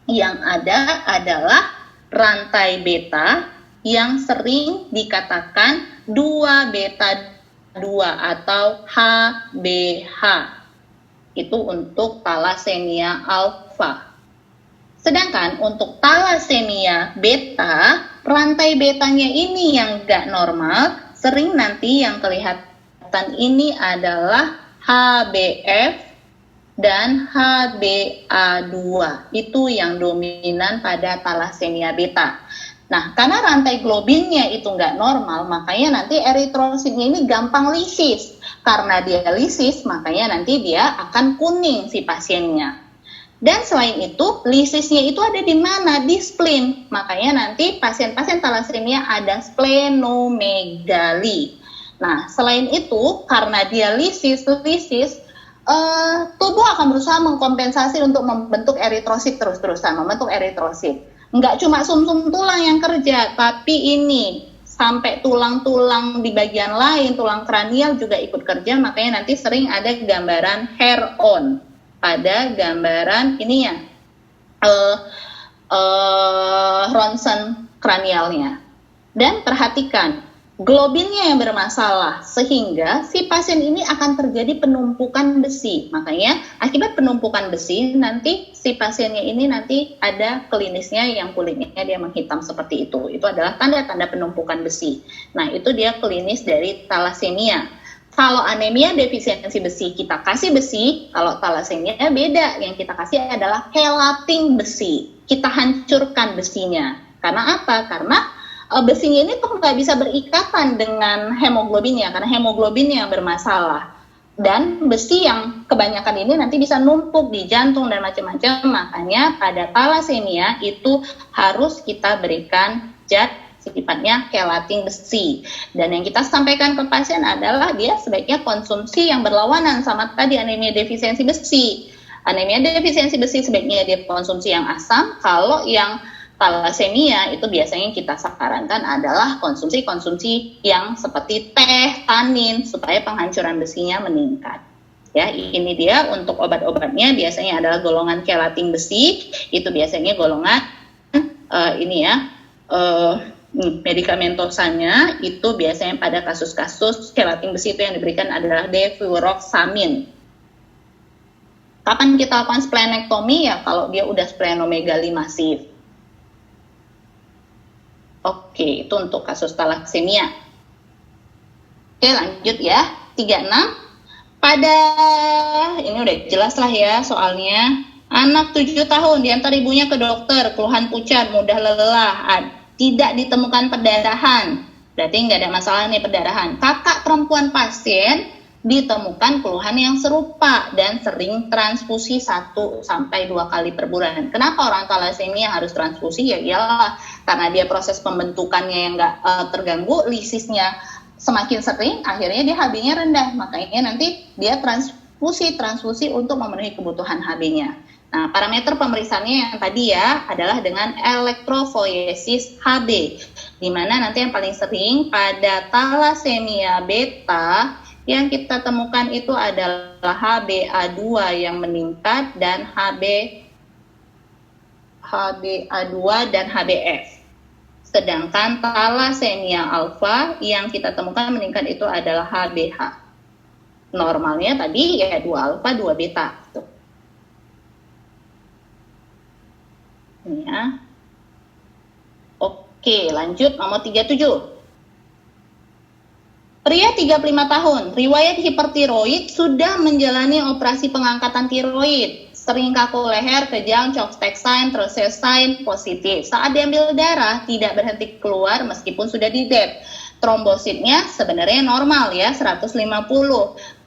Yang ada adalah rantai beta yang sering dikatakan 2 beta 2 atau HBH. Itu untuk talasemia alfa. Sedangkan untuk talasemia beta, rantai betanya ini yang gak normal, sering nanti yang kelihatan ini adalah HBF dan HbA2. Itu yang dominan pada talasemia beta. Nah, karena rantai globinnya itu nggak normal, makanya nanti eritrositnya ini gampang lisis. Karena dia lisis, makanya nanti dia akan kuning si pasiennya. Dan selain itu, lisisnya itu ada di mana? Di spleen. Makanya nanti pasien-pasien talasemia ada splenomegali. Nah, selain itu, karena dia lisis, tubuh akan berusaha mengkompensasi untuk membentuk eritrosit terus-terusan, membentuk eritrosit. Nggak cuma sumsum tulang yang kerja, tapi ini sampai tulang-tulang di bagian lain, tulang kranial juga ikut kerja, makanya nanti sering ada gambaran hair on pada gambaran ininya, ronsen kranialnya. Dan perhatikan, globinnya yang bermasalah, sehingga si pasien ini akan terjadi penumpukan besi. Makanya akibat penumpukan besi, nanti si pasiennya ini nanti ada klinisnya yang kulitnya dia menghitam seperti itu. Itu adalah tanda-tanda penumpukan besi. Nah, itu dia klinis dari talasemia. Kalau anemia defisiensi besi, kita kasih besi. Kalau talasemia beda, yang kita kasih adalah kelating besi. Kita hancurkan besinya. Karena apa? Karena besinya ini tuh nggak bisa berikatan dengan hemoglobinnya, karena hemoglobinnya yang bermasalah. Dan besi yang kebanyakan ini nanti bisa numpuk di jantung dan macam-macam. Makanya pada talasemia itu harus kita berikan zat sifatnya kelating besi. Dan yang kita sampaikan ke pasien adalah dia sebaiknya konsumsi yang berlawanan sama tadi anemia defisiensi besi. Anemia defisiensi besi sebaiknya dia konsumsi yang asam. Kalau yang talasemia itu biasanya kita sarankan adalah konsumsi yang seperti teh, tanin, supaya penghancuran besinya meningkat. Ya, ini dia untuk obat-obatnya biasanya adalah golongan kelating besi, itu biasanya golongan medikamentosanya itu biasanya pada kasus-kasus kelating besi itu yang diberikan adalah defuroxamin. Kapan kita lakukan splenektomi? Ya kalau dia udah splenomegali masif. Oke, itu untuk kasus talasemia. Oke, lanjut ya. 36. Pada, ini udah jelas lah ya soalnya. Anak 7 tahun diantar ibunya ke dokter, keluhan pucat, mudah lelah, tidak ditemukan perdarahan. Berarti nggak ada masalah nih perdarahan. Kakak perempuan pasien ditemukan keluhan yang serupa dan sering transfusi 1 sampai 2 kali per bulan. Kenapa orang talasemia harus transfusi? Ya iyalah, karena dia proses pembentukannya yang nggak terganggu, lisisnya semakin sering, akhirnya dia HB-nya rendah. Makanya nanti dia transfusi untuk memenuhi kebutuhan HB-nya. Nah, parameter pemeriksaannya yang tadi ya adalah dengan elektroforesis HB, di mana nanti yang paling sering pada talasemia beta yang kita temukan itu adalah HbA2 yang meningkat dan HbA2 dan HbF. Sedangkan talasemia alfa yang kita temukan meningkat itu adalah HbH. Normalnya tadi ya 2 alfa, 2 beta. Tuh. Ya. Oke, lanjut nomor 37. Pria 35 tahun, riwayat hipertiroid, sudah menjalani operasi pengangkatan tiroid. Sering kaku leher, kejang, Chopsteck sign, Trousseau sign, positif. Saat diambil darah, tidak berhenti keluar meskipun sudah di DEP. Trombositnya sebenarnya normal ya, 150.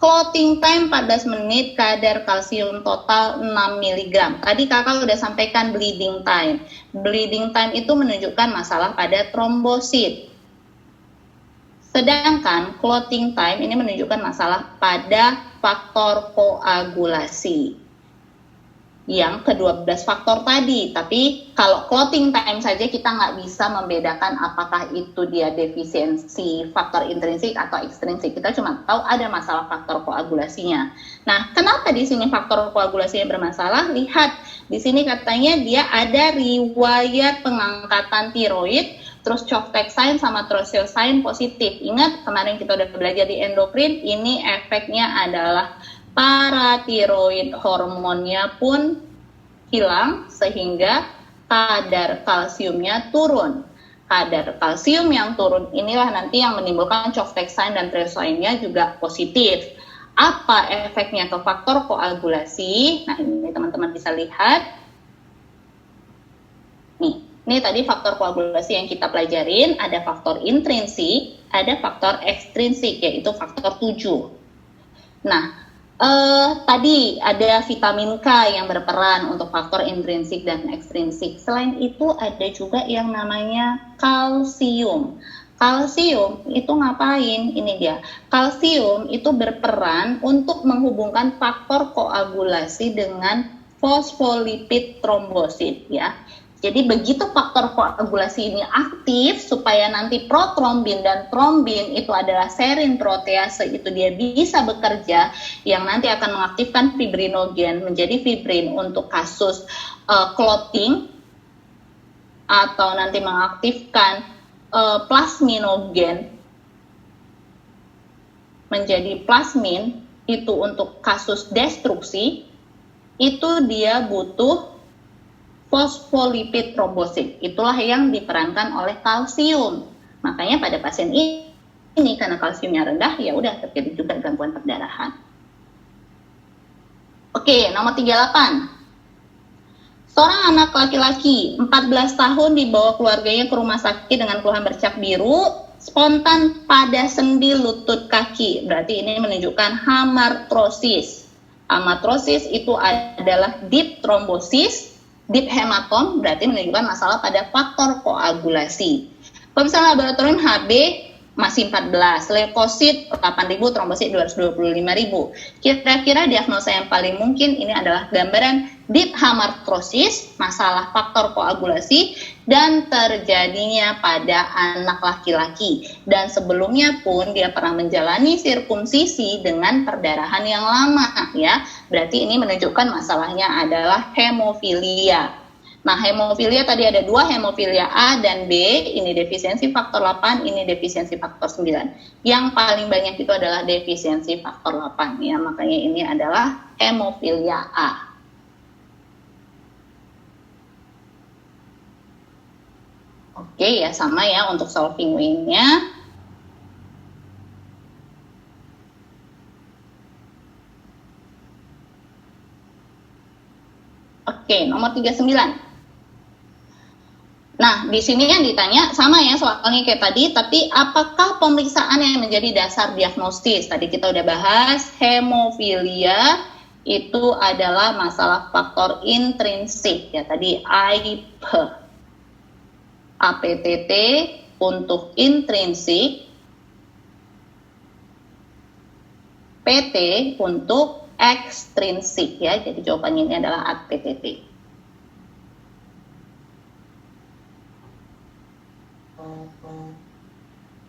Clotting time 14 menit, kadar kalsium total 6 mg. Tadi kakak udah sampaikan bleeding time. Bleeding time itu menunjukkan masalah pada trombosit. Sedangkan clotting time ini menunjukkan masalah pada faktor koagulasi. Yang ke-12 faktor tadi, tapi kalau clotting time saja kita nggak bisa membedakan apakah itu dia defisiensi faktor intrinsik atau ekstrinsik. Kita cuma tahu ada masalah faktor koagulasinya. Nah, kenapa di sini faktor koagulasinya bermasalah? Lihat, di sini katanya dia ada riwayat pengangkatan tiroid, terus Chopsteck sign sama Trousseau sign positif. Ingat kemarin kita udah belajar di endokrin, ini efeknya adalah paratiroid hormonnya pun hilang sehingga kadar kalsiumnya turun. Kadar kalsium yang turun inilah nanti yang menimbulkan Chopsteck sign dan Trousseau sign-nya juga positif. Apa efeknya ke faktor koagulasi? Nah, ini teman-teman bisa lihat. Nih Ini tadi faktor koagulasi yang kita pelajarin, ada faktor intrinsik, ada faktor ekstrinsik, yaitu faktor 7. Nah, tadi ada vitamin K yang berperan untuk faktor intrinsik dan ekstrinsik. Selain itu ada juga yang namanya kalsium. Kalsium itu ngapain? Ini dia. Kalsium itu berperan untuk menghubungkan faktor koagulasi dengan fosfolipid trombosit ya. Jadi begitu faktor koagulasi ini aktif supaya nanti protrombin dan trombin itu adalah serin protease itu dia bisa bekerja yang nanti akan mengaktifkan fibrinogen menjadi fibrin untuk kasus clotting atau nanti mengaktifkan plasminogen menjadi plasmin itu untuk kasus destruksi, itu dia butuh fosfolipid trombosit. Itulah yang diperankan oleh kalsium. Makanya pada pasien ini karena kalsiumnya rendah, ya udah terjadi juga gangguan perdarahan. Oke, nomor 38. Seorang anak laki-laki 14 tahun dibawa keluarganya ke rumah sakit dengan keluhan bercak biru, spontan pada sendi lutut kaki. Berarti ini menunjukkan hamartrosis. Hamartrosis itu adalah deep thrombosis, deep hematom, berarti menunjukkan masalah pada faktor koagulasi. Pemeriksaan laboratorium HB masih 14, leukosit 8.000, trombosit 225.000. Kira-kira diagnosa yang paling mungkin ini adalah gambaran deep hamartrosis, masalah faktor koagulasi, dan terjadinya pada anak laki-laki. Dan sebelumnya pun dia pernah menjalani sirkumsisi dengan perdarahan yang lama ya. Berarti ini menunjukkan masalahnya adalah hemofilia. Nah, hemofilia tadi ada 2, hemofilia A dan B, ini defisiensi faktor 8, ini defisiensi faktor 9. Yang paling banyak itu adalah defisiensi faktor 8 ya, makanya ini adalah hemofilia A. Oke ya, sama ya untuk solving way-nya. Oke, nomor 39. Nah, di sini yang ditanya sama ya soalnya kayak tadi, tapi apakah pemeriksaan yang menjadi dasar diagnostis? Tadi kita udah bahas hemofilia itu adalah masalah faktor intrinsik ya, tadi AIP. APTT untuk intrinsik, PT untuk ekstrinsik ya. Jadi jawabannya ini adalah APTT.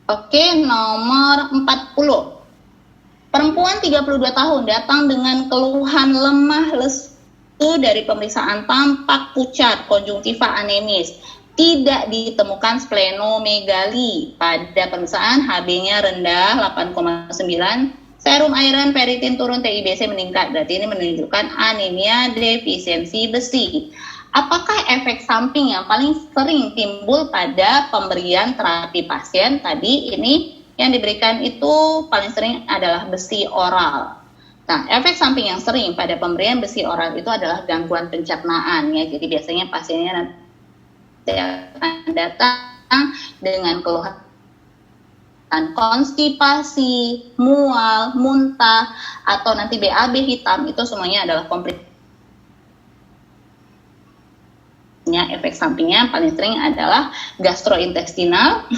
Oke, nomor 40. Perempuan 32 tahun datang dengan keluhan lemah lesu dari pemeriksaan tampak pucat, konjungtiva anemis. Tidak ditemukan splenomegali. Pada pemeriksaan HB-nya rendah 8,9, serum iron, ferritin turun, TIBC meningkat. Berarti ini menunjukkan anemia defisiensi besi. Apakah efek samping yang paling sering timbul pada pemberian terapi pasien? Tadi ini yang diberikan itu paling sering adalah besi oral. Nah, efek samping yang sering pada pemberian besi oral itu adalah gangguan pencernaan ya. Jadi biasanya pasiennya nanti akan datang dengan keluhan konstipasi, mual, muntah, atau nanti BAB hitam, itu semuanya adalah komplikasi. Efek sampingnya paling sering adalah gastrointestinal,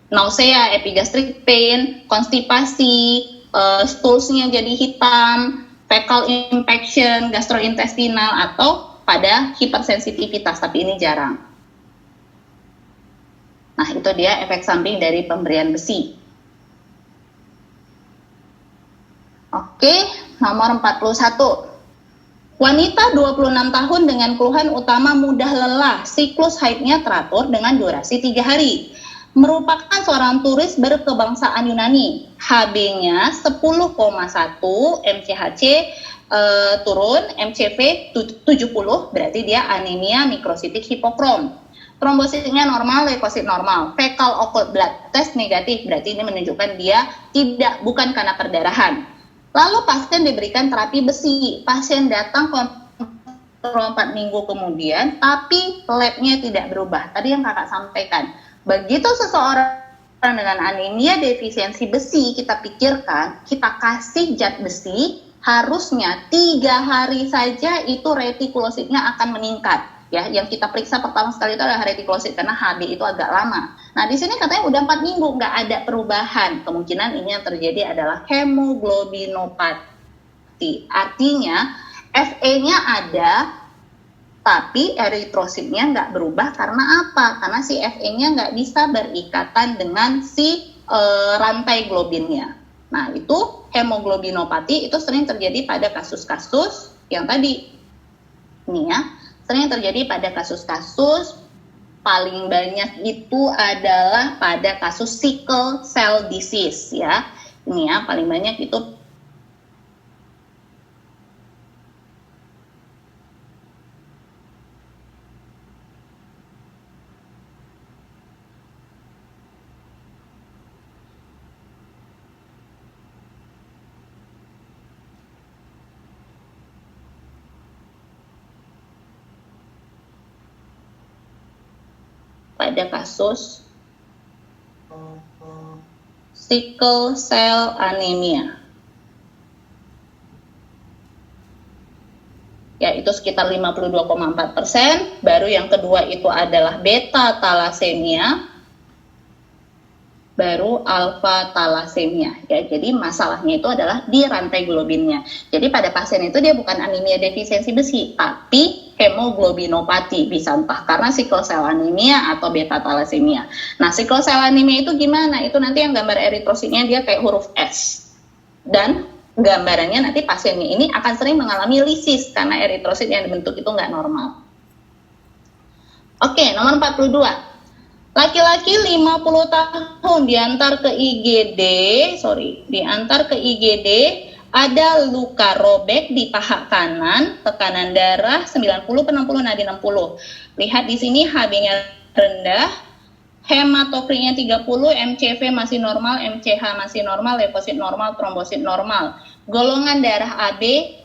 nausea, epigastric pain, konstipasi, stoolsnya jadi hitam, fecal infection, gastrointestinal, atau pada hipersensitivitas, tapi ini jarang. Nah, itu dia efek samping dari pemberian besi. Oke, nomor 41. Wanita 26 tahun dengan keluhan utama mudah lelah, siklus haidnya teratur dengan durasi 3 hari. Merupakan seorang turis berkebangsaan Yunani. HB-nya 10,1, MCHC turun, MCV 70, berarti dia anemia mikrositik hipokrom. Trombositnya normal, leukosit normal. Fecal occult blood test negatif, berarti ini menunjukkan dia bukan karena perdarahan. Lalu pasien diberikan terapi besi. Pasien datang 4 minggu kemudian, tapi labnya tidak berubah. Tadi yang kakak sampaikan, begitu seseorang dengan anemia defisiensi besi, kita pikirkan, kita kasih zat besi, harusnya 3 hari saja itu retikulositnya akan meningkat. Ya, yang kita periksa pertama sekali itu adalah retikulosit karena HB itu agak lama. Nah, di sini katanya udah 4 minggu nggak ada perubahan. Kemungkinan ini yang terjadi adalah hemoglobinopati. Artinya Fe-nya ada, tapi eritrositnya nggak berubah karena apa? Karena si Fe-nya nggak bisa berikatan dengan si rantai globinnya. Nah, itu hemoglobinopati itu sering terjadi pada kasus-kasus yang tadi. Ini ya, sering terjadi pada kasus-kasus paling banyak itu adalah pada kasus sickle cell disease ya. Ini ya, paling banyak itu pada kasus sickle cell anemia. Ya, itu sekitar 52,4%. Baru yang kedua itu adalah beta thalassemia, baru alfa thalassemia. Ya, jadi masalahnya itu adalah di rantai globinnya. Jadi pada pasien itu dia bukan anemia defisiensi besi, tapi hemoglobinopati, bisa entah karena sickle cell anemia atau beta thalassemia. Nah, sickle cell anemia itu gimana? Itu nanti yang gambar eritrositnya dia kayak huruf S. Dan gambarannya nanti pasiennya ini akan sering mengalami lisis karena eritrosit yang dibentuk itu nggak normal. Oke, nomor 42. Laki-laki 50 tahun diantar ke IGD, ada luka robek di paha kanan, tekanan darah 90 per 60 nadi 60. Lihat di sini HB-nya rendah, hematokritnya 30, MCV masih normal, MCH masih normal, leukosit normal, trombosit normal. Golongan darah AB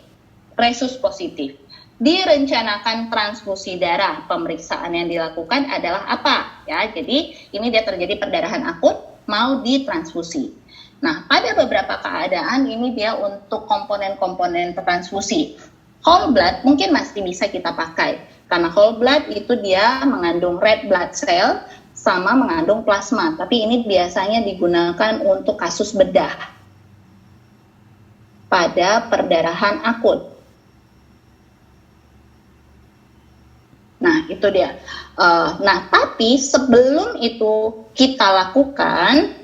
resus positif. Direncanakan transfusi darah. Pemeriksaan yang dilakukan adalah apa? Ya, jadi ini dia terjadi perdarahan akut, mau ditransfusi. Nah, pada beberapa keadaan ini dia untuk komponen-komponen transfusi. Whole blood mungkin masih bisa kita pakai. Karena whole blood itu dia mengandung red blood cell sama mengandung plasma. Tapi ini biasanya digunakan untuk kasus bedah pada perdarahan akut. Nah, itu dia. Nah, tapi sebelum itu kita lakukan,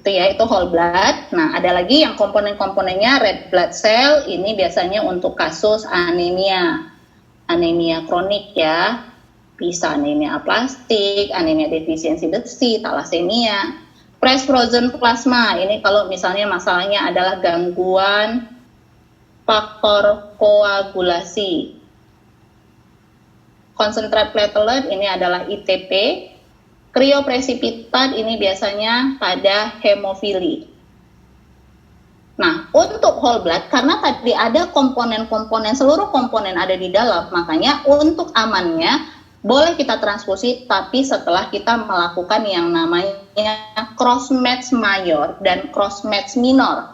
itu whole blood. Nah, ada lagi yang komponen-komponennya red blood cell. Ini biasanya untuk kasus anemia kronik ya. Bisa anemia aplastik, anemia defisiensi besi, thalassemia. Fresh frozen plasma. Ini kalau misalnya masalahnya adalah gangguan faktor koagulasi. Konsentrat platelet ini adalah ITP. Kriopresipitat ini biasanya pada hemofili. Nah, untuk whole blood, karena tadi ada komponen-komponen, seluruh komponen ada di dalam, makanya untuk amannya boleh kita transfusi, tapi setelah kita melakukan yang namanya cross-match mayor dan cross-match minor.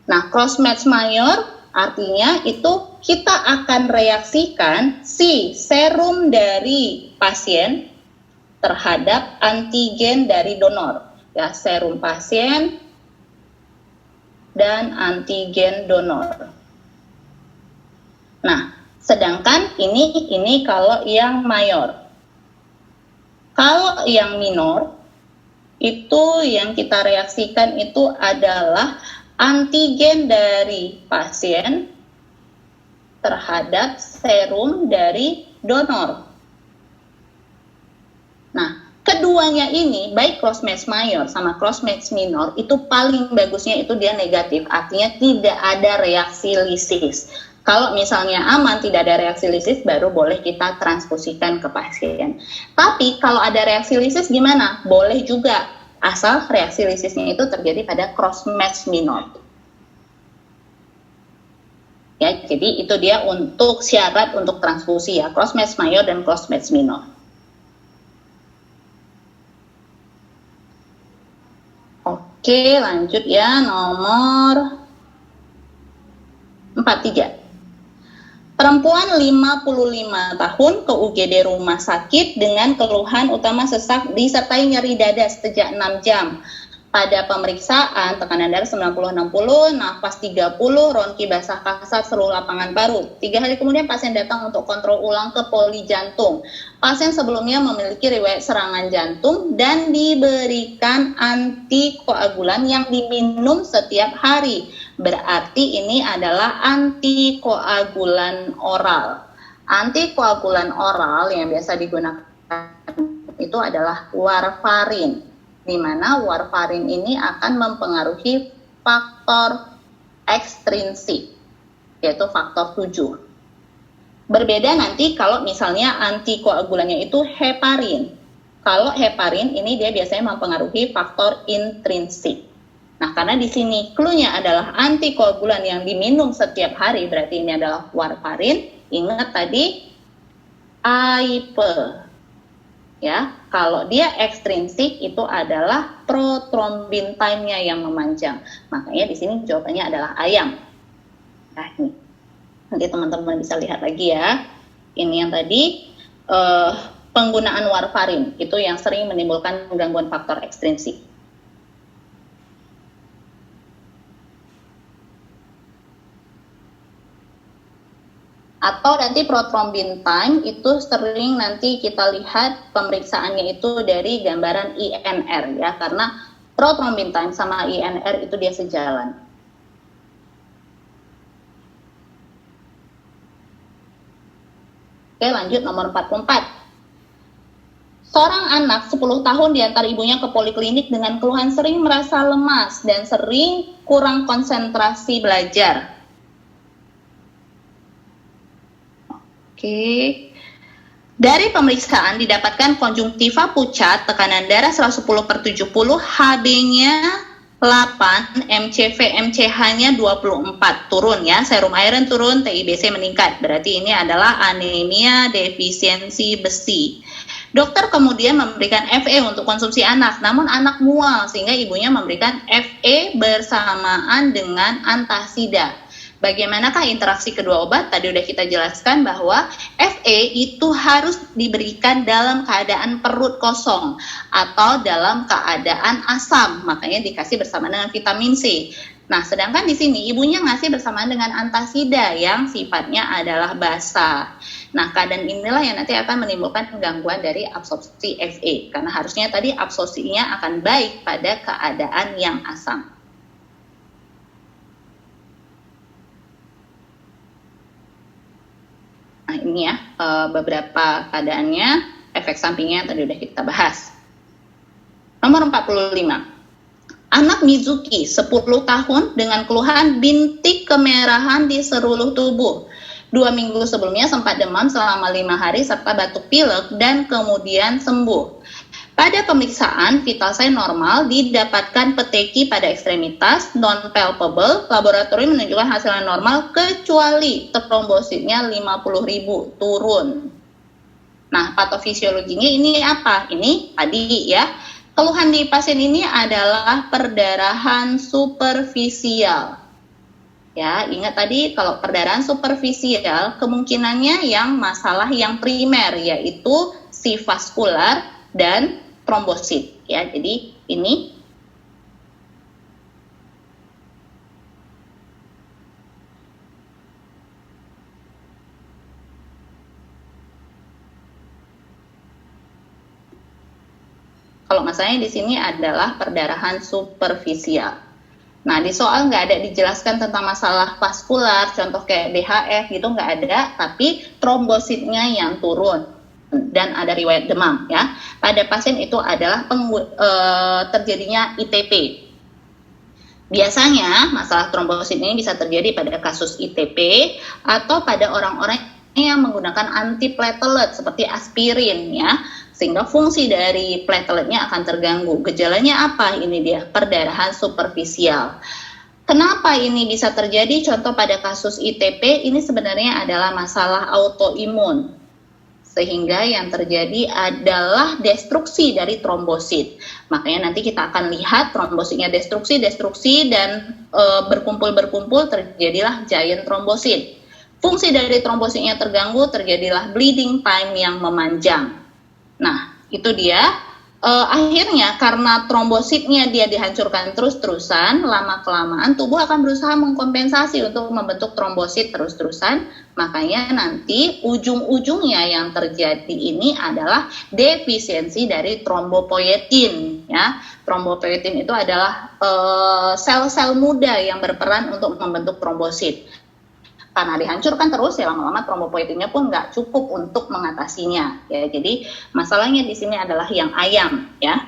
Nah, cross-match mayor artinya itu kita akan reaksikan si serum dari pasien terhadap antigen dari donor. Ya, serum pasien dan antigen donor. Nah, sedangkan ini kalau yang mayor. Kalau yang minor, itu yang kita reaksikan itu adalah antigen dari pasien terhadap serum dari donor. Nah, keduanya ini, baik cross-match mayor sama cross-match minor, itu paling bagusnya itu dia negatif, artinya tidak ada reaksi lisis. Kalau misalnya aman, tidak ada reaksi lisis, baru boleh kita transfusikan ke pasien. Tapi kalau ada reaksi lisis gimana? Boleh juga, asal reaksi lisisnya itu terjadi pada cross-match minor. Ya, jadi itu dia untuk syarat untuk transfusi ya, cross match mayor dan cross match minor. Oke, lanjut ya, nomor 43. Perempuan 55 tahun ke UGD rumah sakit dengan keluhan utama sesak disertai nyeri dada sejak 6 jam. Pada pemeriksaan, tekanan darah 90-60, nafas 30, ronki basah kasar seluruh lapangan paru. 3 hari kemudian pasien datang untuk kontrol ulang ke poli jantung. Pasien sebelumnya memiliki riwayat serangan jantung dan diberikan antikoagulan yang diminum setiap hari. Berarti ini adalah antikoagulan oral. Antikoagulan oral yang biasa digunakan itu adalah warfarin, di mana warfarin ini akan mempengaruhi faktor ekstrinsik, yaitu faktor 7. Berbeda nanti kalau misalnya antikoagulannya itu heparin. Kalau heparin ini dia biasanya mempengaruhi faktor intrinsik. Nah, karena di sini clue-nya adalah antikoagulan yang diminum setiap hari, berarti ini adalah warfarin. Ingat tadi AIP. Ya, kalau dia ekstrinsik itu adalah prothrombin time-nya yang memanjang. Makanya di sini jawabannya adalah ayam. Nah, ini. Nanti teman-teman bisa lihat lagi ya. Ini yang tadi penggunaan warfarin itu yang sering menimbulkan gangguan faktor ekstrinsik. Atau nanti prothrombin time itu sering nanti kita lihat pemeriksaannya itu dari gambaran INR ya, karena prothrombin time sama INR itu dia sejalan. Oke, lanjut nomor 44. Seorang anak 10 tahun diantar ibunya ke poliklinik dengan keluhan sering merasa lemas dan sering kurang konsentrasi belajar. Oke. Dari pemeriksaan didapatkan konjungtiva pucat, tekanan darah 110/70, HB-nya 8, MCV, MCH-nya 24, turun ya, serum iron turun, TIBC meningkat. Berarti ini adalah anemia defisiensi besi. Dokter kemudian memberikan FE untuk konsumsi anak, namun anak mual sehingga ibunya memberikan FE bersamaan dengan antasida. Bagaimanakah interaksi kedua obat? Tadi udah kita jelaskan bahwa FE itu harus diberikan dalam keadaan perut kosong atau dalam keadaan asam, makanya dikasih bersama dengan vitamin C. Nah, sedangkan di sini ibunya ngasih bersamaan dengan antasida yang sifatnya adalah basa. Nah, keadaan inilah yang nanti akan menimbulkan gangguan dari absorpsi FE, karena harusnya tadi absorpsinya akan baik pada keadaan yang asam. Nah, ini ya beberapa keadaannya, efek sampingnya tadi udah kita bahas. Nomor 45. Anak Mizuki 10 tahun dengan keluhan bintik kemerahan di seluruh tubuh. 2 minggu sebelumnya sempat demam selama 5 hari serta batuk pilek dan kemudian sembuh. Pada pemeriksaan, vital sign normal, didapatkan peteki pada ekstremitas, non-palpable, laboratorium menunjukkan hasilnya normal, kecuali trombositnya 50.000, turun. Nah, patofisiologinya ini apa? Ini tadi ya, keluhan di pasien ini adalah perdarahan superficial. Ya, ingat tadi kalau perdarahan superficial, kemungkinannya yang masalah yang primer, yaitu si vaskular dan trombosit ya. Jadi ini kalau masalahnya di sini adalah perdarahan superficial. Nah, di soal nggak ada dijelaskan tentang masalah vaskular, contoh kayak DHF gitu nggak ada, tapi trombositnya yang turun dan ada riwayat demam ya. Pada pasien itu adalah terjadinya ITP. Biasanya masalah trombosit ini bisa terjadi pada kasus ITP atau pada orang-orang yang menggunakan antiplatelet seperti aspirin ya, sehingga fungsi dari plateletnya akan terganggu. Gejalanya apa? Ini dia, perdarahan superficial. Kenapa ini bisa terjadi? Contoh pada kasus ITP ini sebenarnya adalah masalah autoimun. Sehingga yang terjadi adalah destruksi dari trombosit. Makanya nanti kita akan lihat trombositnya destruksi dan berkumpul terjadilah giant trombosit. Fungsi dari trombositnya terganggu, terjadilah bleeding time yang memanjang. Nah, itu dia. Akhirnya karena trombositnya dia dihancurkan terus-terusan, lama-kelamaan tubuh akan berusaha mengkompensasi untuk membentuk trombosit terus-terusan. Makanya nanti ujung-ujungnya yang terjadi ini adalah defisiensi dari trombopoietin. Ya, trombopoietin itu adalah sel-sel muda yang berperan untuk membentuk trombosit. Karena dihancurkan terus, ya lama-lama trombopoietinnya pun nggak cukup untuk mengatasinya. Ya, jadi masalahnya di sini adalah yang ayam, ya.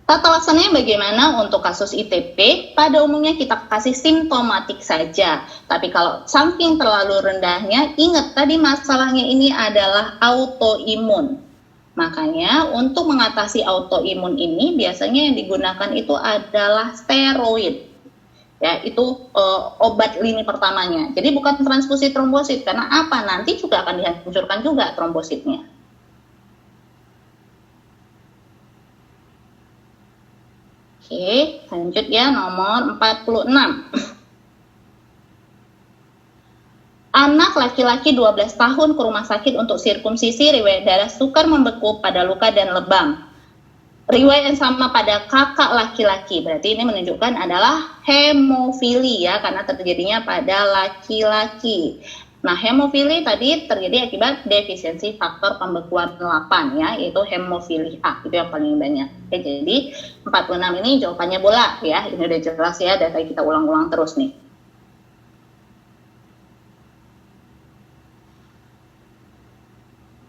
Tata laksananya bagaimana untuk kasus ITP? Pada umumnya kita kasih simptomatik saja. Tapi kalau saking terlalu rendahnya, ingat tadi masalahnya ini adalah autoimun. Makanya untuk mengatasi autoimun ini biasanya yang digunakan itu adalah steroid. Ya, itu obat lini pertamanya. Jadi bukan transfusi trombosit, karena apa? Nanti juga akan dihancurkan juga trombositnya. Oke, lanjut ya, nomor 46. Anak laki-laki 12 tahun ke rumah sakit untuk sirkumsisi, riwayat darah sukar membeku pada luka dan lebam. Riwayat yang sama pada kakak laki-laki, berarti ini menunjukkan adalah hemofili ya, karena terjadinya pada laki-laki. Nah, hemofili tadi terjadi akibat defisiensi faktor pembekuan 8 ya, yaitu hemofili A, itu yang paling banyak. Oke, jadi 46 ini jawabannya bola ya, ini udah jelas ya, data kita ulang-ulang terus nih.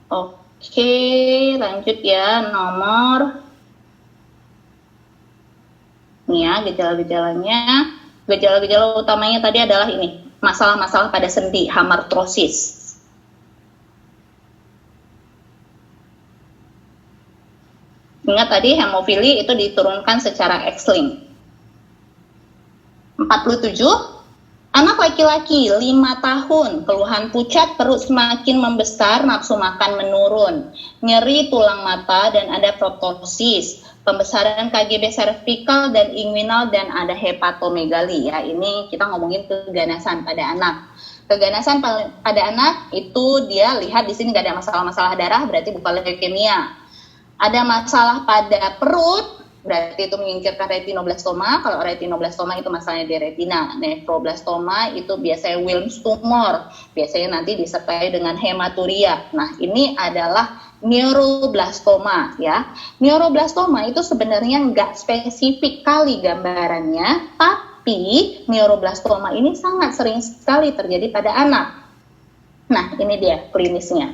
Oke, lanjut ya, nomor nih ya, gejala-gejala utamanya tadi adalah ini, masalah-masalah pada sendi, hamartrosis. Ingat tadi hemofili itu diturunkan secara X-linked. 47, anak laki-laki 5 tahun, keluhan pucat, perut semakin membesar, nafsu makan menurun, nyeri tulang mata dan ada proptosis, pembesaran KGB servikal dan inguinal dan ada hepatomegali ya. Ini kita ngomongin keganasan pada anak. Keganasan pada anak itu dia lihat di sini nggak ada masalah-masalah darah, berarti bukan leukemia. Ada masalah pada perut, berarti itu menyingkirkan retinoblastoma. Kalau retinoblastoma itu masalahnya di retina. Nefroblastoma itu biasanya Wilms tumor, biasanya nanti disertai dengan hematuria. Nah, ini adalah neuroblastoma ya. Neuroblastoma itu sebenarnya nggak spesifik kali gambarannya, tapi neuroblastoma ini sangat sering sekali terjadi pada anak. Nah, ini dia klinisnya.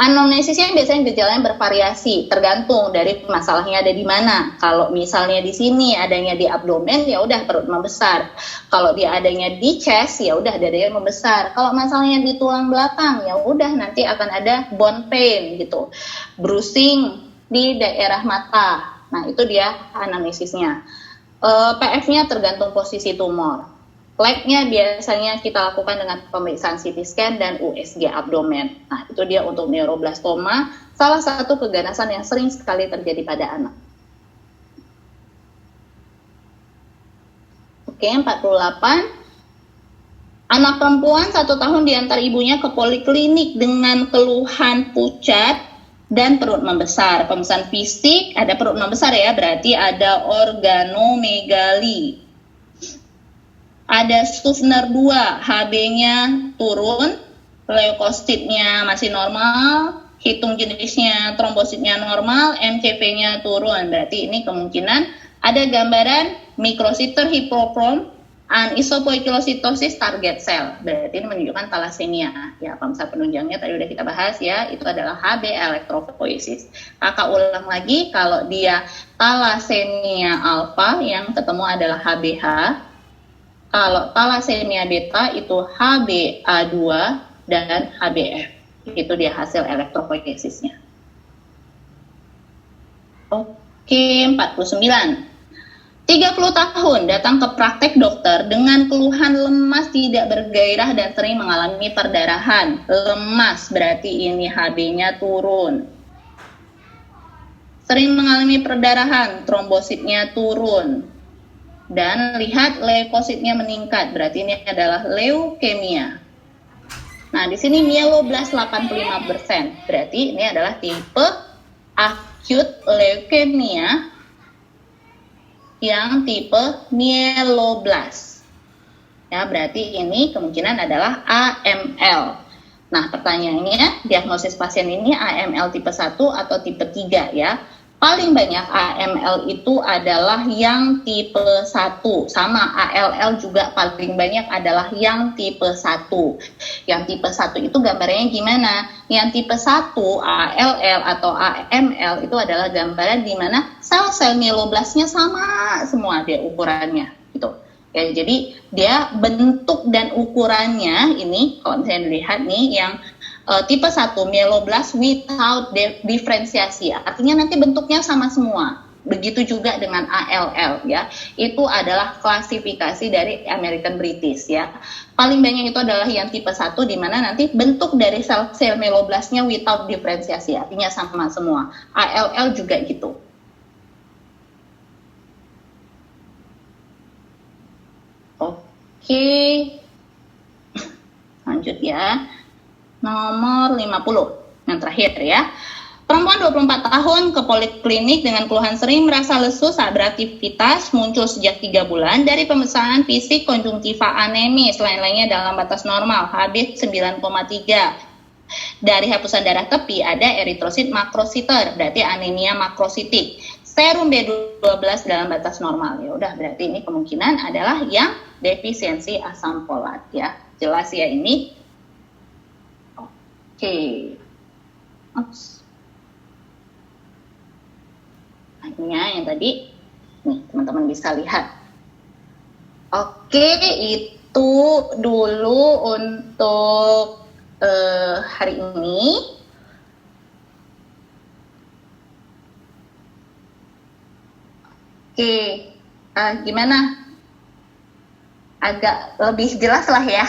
Anamnesisnya biasanya gejalanya bervariasi, tergantung dari masalahnya ada di mana. Kalau misalnya di sini adanya di abdomen, ya udah perut membesar. Kalau dia adanya di chest, ya udah dadanya membesar. Kalau masalahnya di tulang belakang, ya udah nanti akan ada bone pain gitu, bruising di daerah mata. Nah, itu dia anamnesisnya. PF-nya tergantung posisi tumor. Labnya biasanya kita lakukan dengan pemeriksaan CT scan dan USG abdomen. Nah, itu dia untuk neuroblastoma, salah satu keganasan yang sering sekali terjadi pada anak. Oke, 48. Anak perempuan 1 tahun diantar ibunya ke poliklinik dengan keluhan pucat dan perut membesar. Pemeriksaan fisik, ada perut membesar ya, berarti ada organomegali. Ada Suffner 2, HB-nya turun, leukositnya masih normal, hitung jenisnya trombositnya normal, MCV-nya turun. Berarti ini kemungkinan ada gambaran mikrositor hipokrom, anisopoikilositosis target cell. Berarti ini menunjukkan thalassemia. Ya, pemeriksaan penunjangnya tadi udah kita bahas ya, itu adalah HB elektroforesis. Kakak ulang lagi, kalau dia thalassemia alpha, yang ketemu adalah HBH. Kalau thalassemia beta itu HbA2 dan HbF. Itu dia hasil elektroforesisnya. Oke, 49. 30 tahun datang ke praktek dokter dengan keluhan lemas, tidak bergairah dan sering mengalami perdarahan. Lemas berarti ini HB-nya turun. Sering mengalami perdarahan, trombositnya turun. Dan lihat leukositnya meningkat, berarti ini adalah leukemia. Nah, di sini mieloblast 85%, berarti ini adalah tipe acute leukemia yang tipe mieloblast. Ya, berarti ini kemungkinan adalah AML. Nah, pertanyaannya, diagnosis pasien ini AML tipe 1 atau tipe 3 ya. Paling banyak AML itu adalah yang tipe 1. Sama ALL juga paling banyak adalah yang tipe 1. Yang tipe 1 itu gambarnya gimana? Yang tipe 1 ALL atau AML itu adalah gambaran di mana sel-sel mieloblastnya sama semua dia ukurannya gitu. Ya, jadi dia bentuk dan ukurannya ini kalau misalnya dilihat nih yang tipe 1 mieloblast without diferensiasi, artinya nanti bentuknya sama semua. Begitu juga dengan ALL ya. Itu adalah klasifikasi dari American British ya. Paling banyak itu adalah yang tipe 1 di mana nanti bentuk dari sel-sel mieloblastnya without diferensiasi, artinya sama semua. ALL juga gitu. Oke. Lanjut ya. Nomor 50, yang terakhir ya. Perempuan 24 tahun ke poliklinik dengan keluhan sering merasa lesu saat beraktivitas, muncul sejak 3 bulan dari pemeriksaan fisik konjungtiva anemis, lain-lainnya dalam batas normal, HB 9,3. Dari hapusan darah tepi ada eritrosit makrositer, berarti anemia makrositik. Serum B12 dalam batas normal. Ya udah, berarti ini kemungkinan adalah yang defisiensi asam folat ya. Jelas ya ini. Oke. Oops. Ini yang tadi, nih teman-teman bisa lihat. Oke, itu dulu untuk hari ini. Oke, gimana? Agak lebih jelas lah ya.